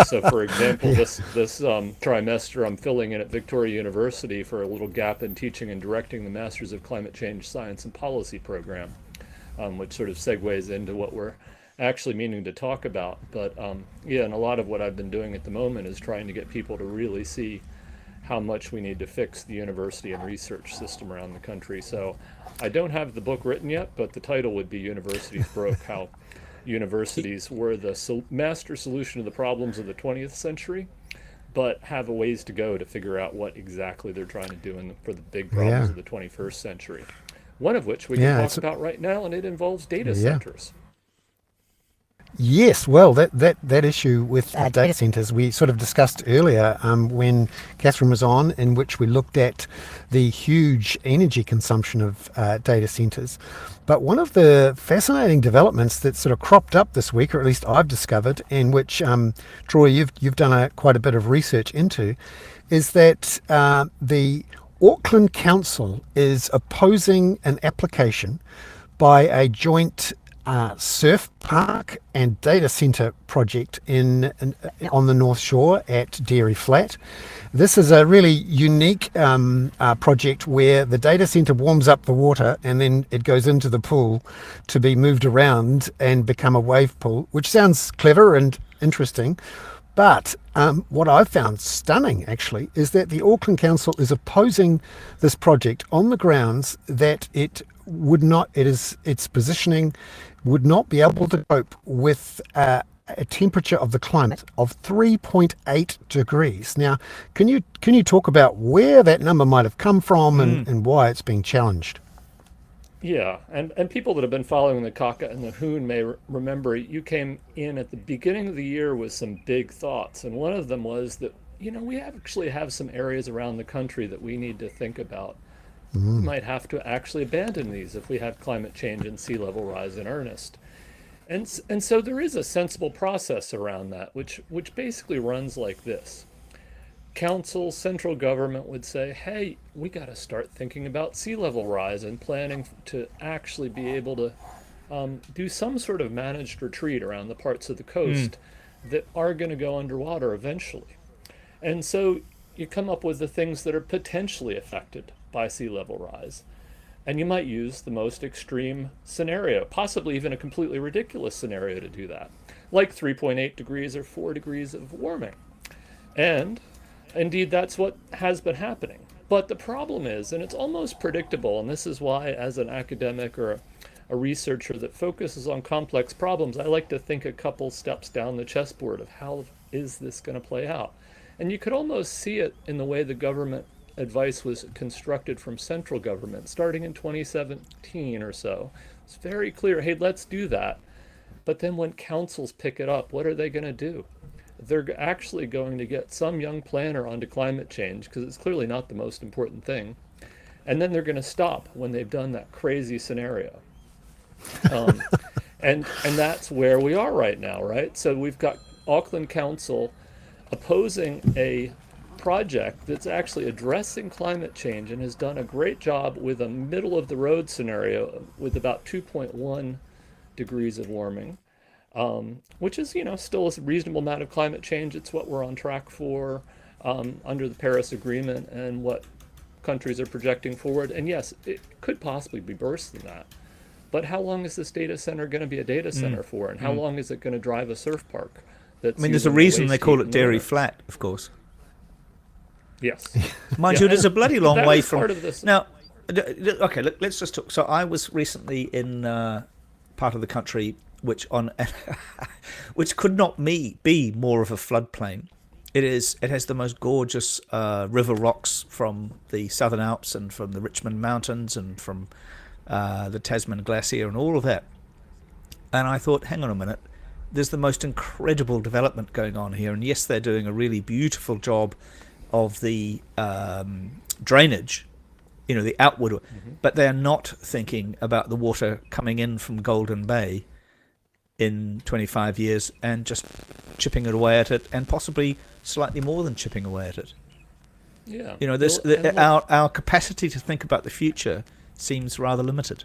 So for example, this trimester I'm filling in at Victoria University for a little gap in teaching and directing the Masters of Climate Change Science and Policy program, which sort of segues into what we're actually meaning to talk about. But yeah, and a lot of what I've been doing at the moment is trying to get people to really see how much we need to fix the university and research system around the country. So I don't have the book written yet, but the title would be Universities Broke, How Universities were the master solution to the problems of the 20th century, but have a ways to go to figure out what exactly they're trying to do for the big problems of the 21st century. One of which we can talk about right now, and it involves data centers. Yes, well, that issue with data centers we sort of discussed earlier when Catherine was on, in which we looked at the huge energy consumption of data centers. But one of the fascinating developments that sort of cropped up this week, or at least I've discovered, and which Troy, you've done quite a bit of research into, is that the Auckland Council is opposing an application by a joint surf park and data centre project on the North Shore at Dairy Flat. This is a really unique project where the data centre warms up the water and then it goes into the pool to be moved around and become a wave pool, which sounds clever and interesting. But what I've found stunning, actually, is that the Auckland Council is opposing this project on the grounds that its positioning would not be able to cope with a temperature of the climate of 3.8 degrees. Now, can you talk about where that number might have come from and why it's being challenged? Yeah, and people that have been following the Kaka and the Hoon may remember you came in at the beginning of the year with some big thoughts, and one of them was that, we actually have some areas around the country that we need to think about. We might have to actually abandon these if we have climate change and sea level rise in earnest. And so there is a sensible process around that, which basically runs like this. Council, central government would say, hey, we got to start thinking about sea level rise and planning to actually be able to do some sort of managed retreat around the parts of the coast that are going to go underwater eventually. And so you come up with the things that are potentially affected by sea level rise. And you might use the most extreme scenario, possibly even a completely ridiculous scenario to do that, like 3.8 degrees or 4 degrees of warming. And indeed, that's what has been happening. But the problem is, and it's almost predictable, and this is why as an academic or a researcher that focuses on complex problems, I like to think a couple steps down the chessboard of how is this going to play out. And you could almost see it in the way the government advice was constructed from central government starting in 2017 or so. It's very clear, hey, let's do that. But then when councils pick it up, what are they going to do? They're actually going to get some young planner onto climate change because it's clearly not the most important thing. And then they're going to stop when they've done that crazy scenario. And that's where we are right now, right? So we've got Auckland Council opposing a project that's actually addressing climate change and has done a great job with a middle of the road scenario with about 2.1 degrees of warming, which is, still a reasonable amount of climate change. It's what we're on track for under the Paris Agreement and what countries are projecting forward. And yes, it could possibly be worse than that. But how long is this data center going to be a data center for? And how long is it going to drive a surf park? There's a reason they call it Dairy Flat, of course. Yes. Mind you, there's a bloody long way from... Part of this. Now, okay, let's just talk. So I was recently in part of the country which could not be more of a floodplain. It has the most gorgeous river rocks from the Southern Alps and from the Richmond Mountains and from the Tasman Glacier and all of that. And I thought, hang on a minute, there's the most incredible development going on here. And yes, they're doing a really beautiful job of the drainage, the outward, but they're not thinking about the water coming in from Golden Bay in 25 years and just chipping it away at it, and possibly slightly more than chipping away at it. Yeah. You know, our capacity to think about the future seems rather limited.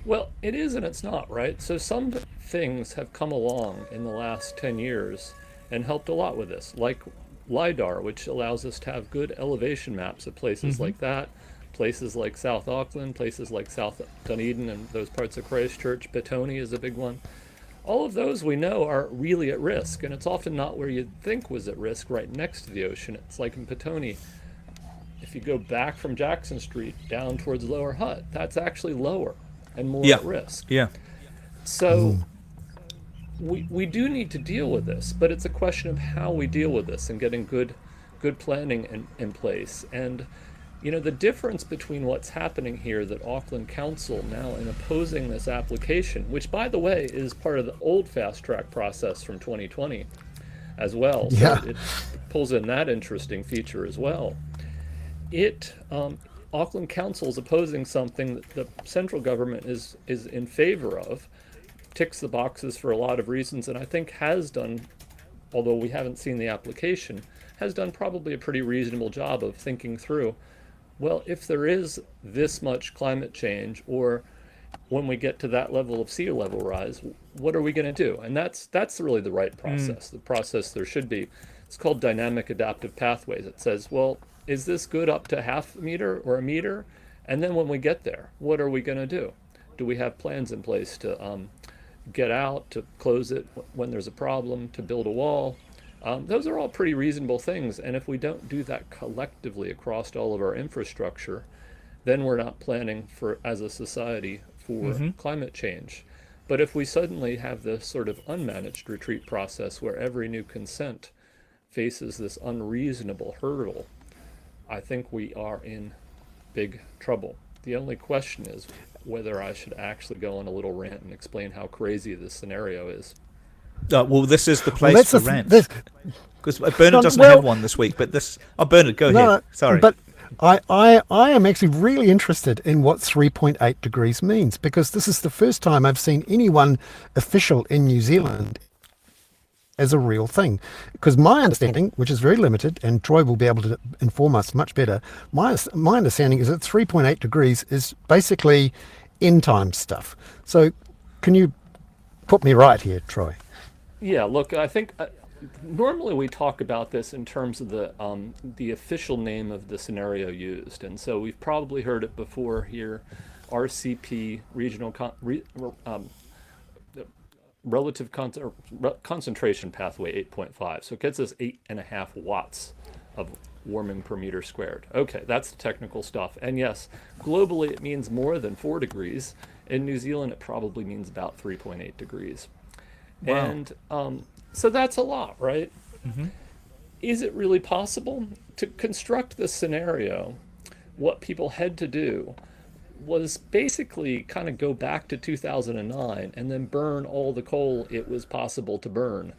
Well, it is and it's not, right? So some things have come along in the last 10 years and helped a lot with this, like LiDAR, which allows us to have good elevation maps of places like that, places like South Auckland, places like South Dunedin and those parts of Christchurch. Petone is a big one. All of those we know are really at risk, and it's often not where you'd think was at risk, right next to the ocean. It's like in Petone, if you go back from Jackson Street down towards Lower Hutt, that's actually lower and more at risk. Yeah. So we do need to deal with this, but it's a question of how we deal with this and getting good planning in place. And you know, the difference between what's happening here, that Auckland Council now in opposing this application, which by the way is part of the old fast track process from 2020 as well, so it pulls in that interesting feature as well. Auckland Council is opposing something that the central government is in favor of, ticks the boxes for a lot of reasons, and I think has done, although we haven't seen the application, has done probably a pretty reasonable job of thinking through, well, if there is this much climate change, or when we get to that level of sea level rise, what are we going to do? And that's really the right process. The process there should be, it's called dynamic adaptive pathways. It says, well, is this good up to half a meter or a meter? And then when we get there, what are we going to do? Do we have plans in place to get out, to close it when there's a problem, to build a wall? Those are all pretty reasonable things, and if we don't do that collectively across all of our infrastructure, then we're not planning for, as a society, for climate change. But if we suddenly have this sort of unmanaged retreat process where every new consent faces this unreasonable hurdle, I think we are in big trouble. The only question is whether I should actually go on a little rant and explain how crazy this scenario is. Well, this is the place for rant. Because Bernard doesn't have one this week, but this... Oh, Bernard, go ahead. Sorry. But I am actually really interested in what 3.8 degrees means, because this is the first time I've seen anyone official in New Zealand as a real thing. Because my understanding, which is very limited, and Troy will be able to inform us much better, my understanding is that 3.8 degrees is basically end time stuff. So can you put me right here, Troy? Yeah, look, I think normally we talk about this in terms of the official name of the scenario used, and so we've probably heard it before here, RCP, relative concentration pathway 8.5. So it gets us 8.5 watts of warming per meter squared. Okay, that's the technical stuff. And yes, globally it means more than 4 degrees. In New Zealand it probably means about 3.8 degrees. Wow. And so that's a lot, right? Is it really possible? To construct this scenario, what people had to do was basically kind of go back to 2009 and then burn all the coal it was possible to burn.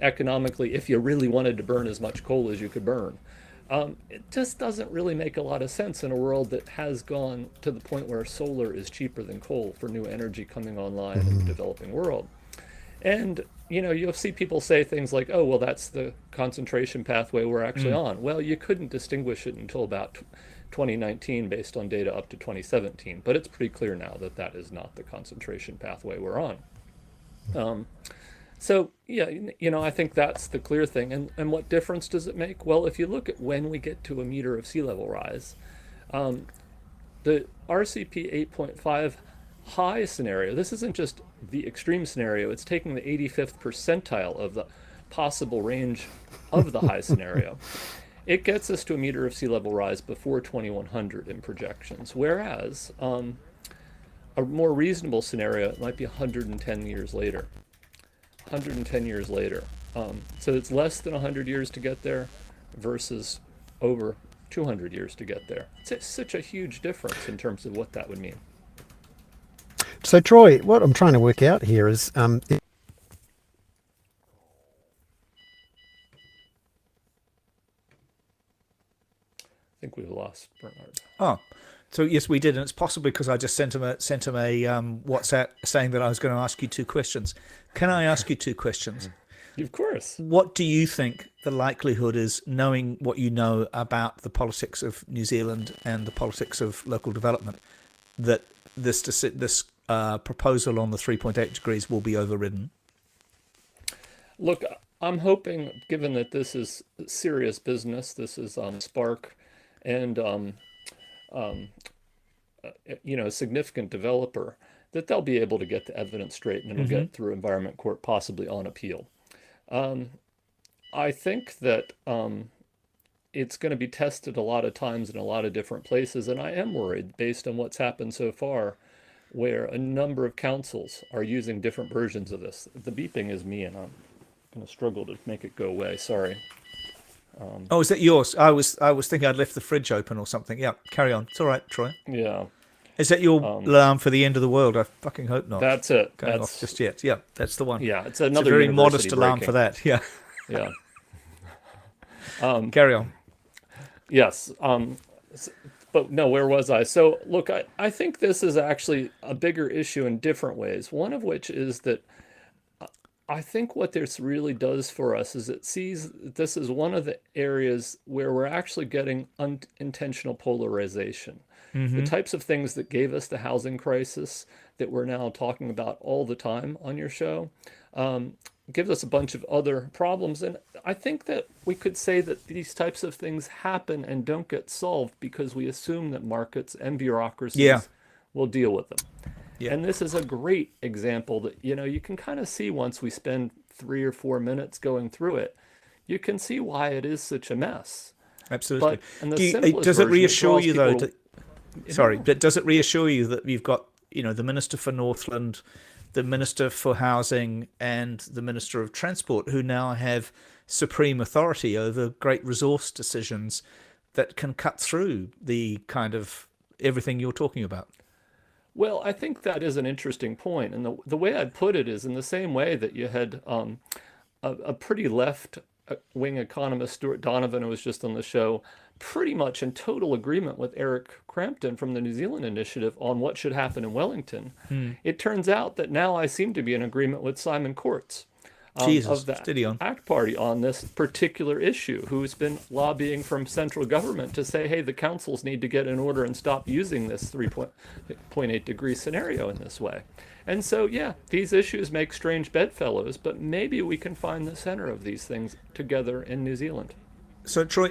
Economically, if you really wanted to burn as much coal as you could burn. It just doesn't really make a lot of sense in a world that has gone to the point where solar is cheaper than coal for new energy coming online in the developing world. And, you know, you'll see people say things like, oh, well, that's the concentration pathway we're actually on. Well, you couldn't distinguish it until about 2019 based on data up to 2017. But it's pretty clear now that that is not the concentration pathway we're on. So, yeah, you know, I think that's the clear thing. And what difference does it make? Well, if you look at when we get to a meter of sea level rise, the RCP 8.5 high scenario, this isn't just the extreme scenario, it's taking the 85th percentile of the possible range of the high scenario. It gets us to a meter of sea level rise before 2100 in projections, whereas a more reasonable scenario, it might be 110 years later. 110 years later. So it's less than 100 years to get there versus over 200 years to get there. It's such a huge difference in terms of what that would mean. So, Troy, what I'm trying to work out here is think we've lost Bernard. Oh, so yes, we did, and it's possibly because I just sent him a WhatsApp saying that I was going to ask you two questions. Can I ask you two questions? Of course. What do you think the likelihood is, knowing what you know about the politics of New Zealand and the politics of local development, that this proposal on the 3.8 degrees will be overridden? Look, I'm hoping, given that this is serious business, this is Spark, and a significant developer, that they'll be able to get the evidence straight and it'll get through Environment Court, possibly on appeal. I think that it's going to be tested a lot of times in a lot of different places, and I am worried, based on what's happened so far, where a number of councils are using different versions of this. The beeping is me, and I'm going to struggle to make it go away. Sorry. Oh, is that yours? I was thinking I'd left the fridge open or something. Yeah, carry on. It's all right, Troy. Yeah. Is that your alarm for the end of the world? I fucking hope not. That's it. Going off just yet. Yeah, that's the one. Yeah, it's It's a another very university modest alarm breaking. for that. Yeah. Yeah. Carry on. Yes. But no, where was I? So look, I think this is actually a bigger issue in different ways. One of which is that I think what this really does for us is it sees this is one of the areas where we're actually getting unintentional polarization. The types of things that gave us the housing crisis that we're now talking about all the time on your show gives us a bunch of other problems. And I think that we could say that these types of things happen and don't get solved because we assume that markets and bureaucracies will deal with them. Yeah. And this is a great example that, you can kind of see once we spend 3 or 4 minutes going through it, you can see why it is such a mess. Absolutely. But in the simplest Does it version, reassure draws you though? people- Sorry, but does it reassure you that you've got, the Minister for Northland, the Minister for Housing, and the Minister of Transport, who now have supreme authority over great resource decisions that can cut through the kind of everything you're talking about? Well, I think that is an interesting point. And the way I'd put it is in the same way that you had a pretty left-wing economist, Stuart Donovan, who was just on the show, pretty much in total agreement with Eric Crampton from the New Zealand Initiative on what should happen in Wellington. It turns out that now I seem to be in agreement with Simon Courts Jesus, of the steady on. ACT Party on this particular issue, who's been lobbying from central government to say, hey, the councils need to get in order and stop using this 3.8 degree scenario in this way. And so, yeah, these issues make strange bedfellows, but maybe we can find the center of these things together in New Zealand. So, Troy,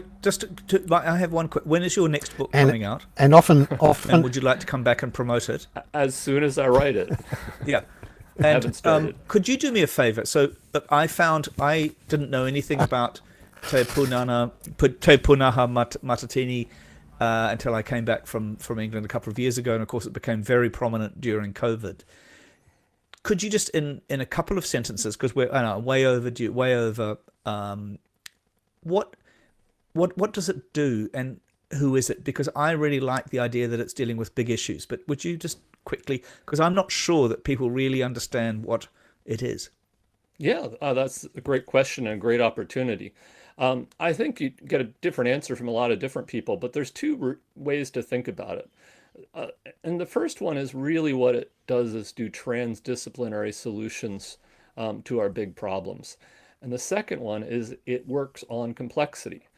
I have one quick. When is your next book coming out? And often, And would you like to come back and promote it? As soon as I write it. Yeah. Haven't And started. could you do me a favor? So, look, I didn't know anything about Te Punaha Matatini until I came back from England a couple of years ago, and of course it became very prominent during COVID. Could you just, in a couple of sentences, because we're way overdue, what does it do, and who is it? Because I really like the idea that it's dealing with big issues, but would you just quickly, because I'm not sure that people really understand what it is. Yeah, that's a great question and a great opportunity. I think you get a different answer from a lot of different people, but there's two ways to think about it. And the first one is really what it does is do transdisciplinary solutions to our big problems. And the second one is it works on complexity.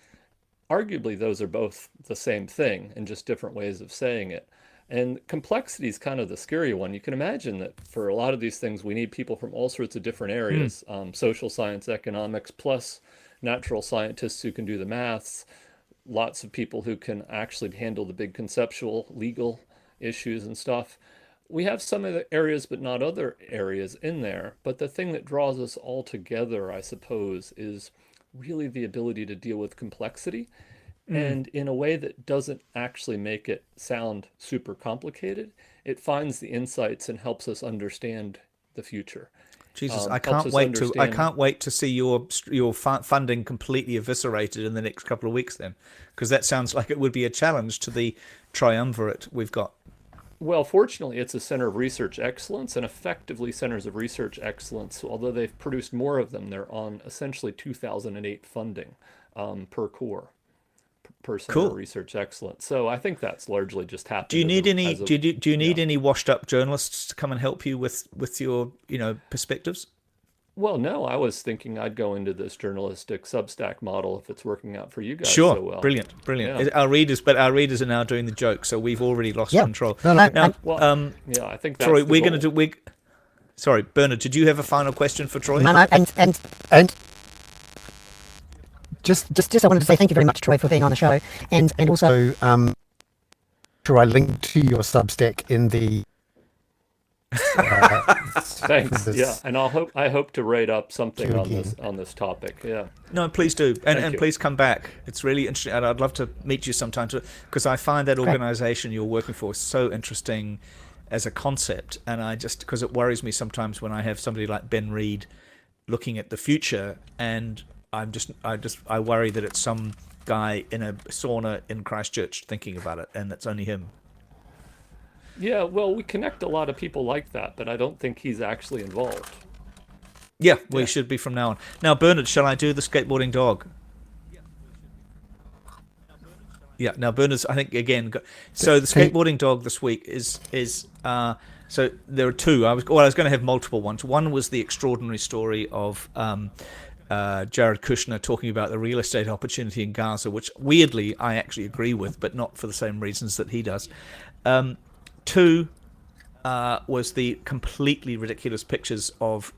Arguably, those are both the same thing and just different ways of saying it. And complexity is kind of the scary one. You can imagine that for a lot of these things, we need people from all sorts of different areas, social science, economics, plus natural scientists who can do the maths, lots of people who can actually handle the big conceptual legal issues and stuff. We have some of the areas, but not other areas in there. But the thing that draws us all together, I suppose, is really the ability to deal with complexity and in a way that doesn't actually make it sound super complicated. It finds the insights and helps us understand the future. Jesus, I helps can't us wait to see your funding completely eviscerated in the next couple of weeks then, because that sounds like it would be a challenge to the triumvirate we've got. Well, fortunately, it's a center of research excellence, and effectively centers of research excellence, although they've produced more of them, they're on essentially 2008 funding per core, person or Cool. research excellence. So I think that's largely just happened. Do you need any? Do you need yeah. any washed up journalists to come and help you with your perspectives? Well, no, I was thinking I'd go into this journalistic Substack model if it's working out for you guys Sure, so well. brilliant. Yeah. Our readers are now doing the joke, so we've already lost Yeah. control. No, no, Now, Well, yeah, I think that's Troy, the we're going to goal. do. Sorry, Bernard, did you have a final question for Troy? no, no, and just I wanted to say thank you very much, Troy, for being on the show, and also sure I linked to your Substack in the Thanks. this- Yeah, and I hope to write up something you on again. this topic. Yeah. No, please do, and you. please come back. It's really interesting, and I'd love to meet you sometime because I find that organisation you're working for so interesting as a concept, and I just because it worries me sometimes when I have somebody like Ben Reed looking at the future, and I worry that it's some guy in a sauna in Christchurch thinking about it, and it's only him. Yeah, well, we connect a lot of people like that, but I don't think he's actually involved. Yeah, we should be from now on. Now, Bernard, shall I do the skateboarding dog? Yeah. Now, Bernard's. I think again. So the skateboarding dog this week is so there are two. I was going to have multiple ones. One was the extraordinary story of Jared Kushner talking about the real estate opportunity in Gaza, which weirdly I actually agree with, but not for the same reasons that he does. Two was the completely ridiculous pictures of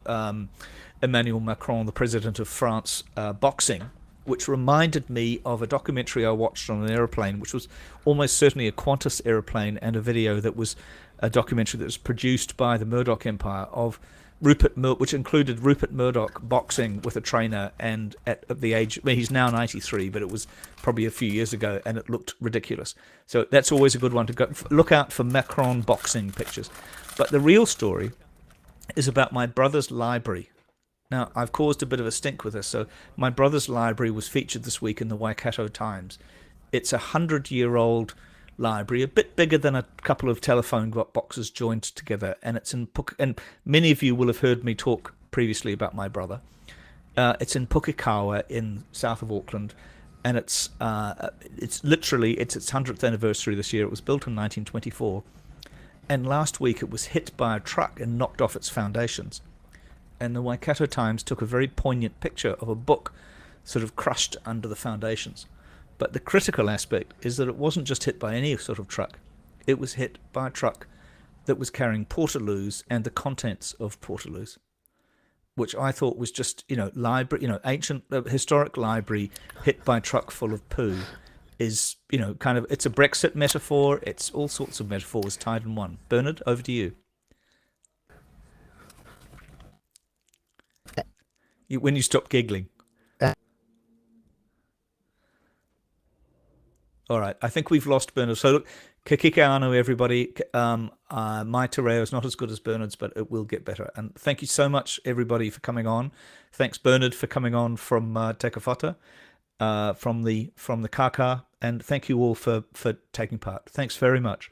Emmanuel Macron, the president of France, boxing, which reminded me of a documentary I watched on an aeroplane, which was almost certainly a Qantas aeroplane, and a video that was a documentary that was produced by the Murdoch Empire of which included Rupert Murdoch boxing with a trainer, and at the age, he's now 93, but it was probably a few years ago, and it looked ridiculous. So that's always a good one to go look out for Macron boxing pictures. But the real story is about my brother's library. Now, I've caused a bit of a stink with this. So my brother's library was featured this week in the Waikato Times. It's a 100-year-old library, a bit bigger than a couple of telephone boxes joined together, and it's in and many of you will have heard me talk previously about my brother. It's in Pukekawa in south of Auckland, and it's literally its 100th anniversary this year. It was built in 1924, and last week it was hit by a truck and knocked off its foundations. And the Waikato Times took a very poignant picture of a book sort of crushed under the foundations. But the critical aspect is that it wasn't just hit by any sort of truck. It was hit by a truck that was carrying portaloos and the contents of portaloos, which I thought was just, library, ancient, historic library hit by a truck full of poo is, kind of, it's a Brexit metaphor. It's all sorts of metaphors tied in one. Bernard, over to you. When you stop giggling. All right, I think we've lost Bernard. So look, Kakika anu, everybody. My te reo is not as good as Bernard's, but it will get better. And thank you so much, everybody, for coming on. Thanks, Bernard, for coming on from Te Kawhata, from the Kaka, and thank you all for taking part. Thanks very much.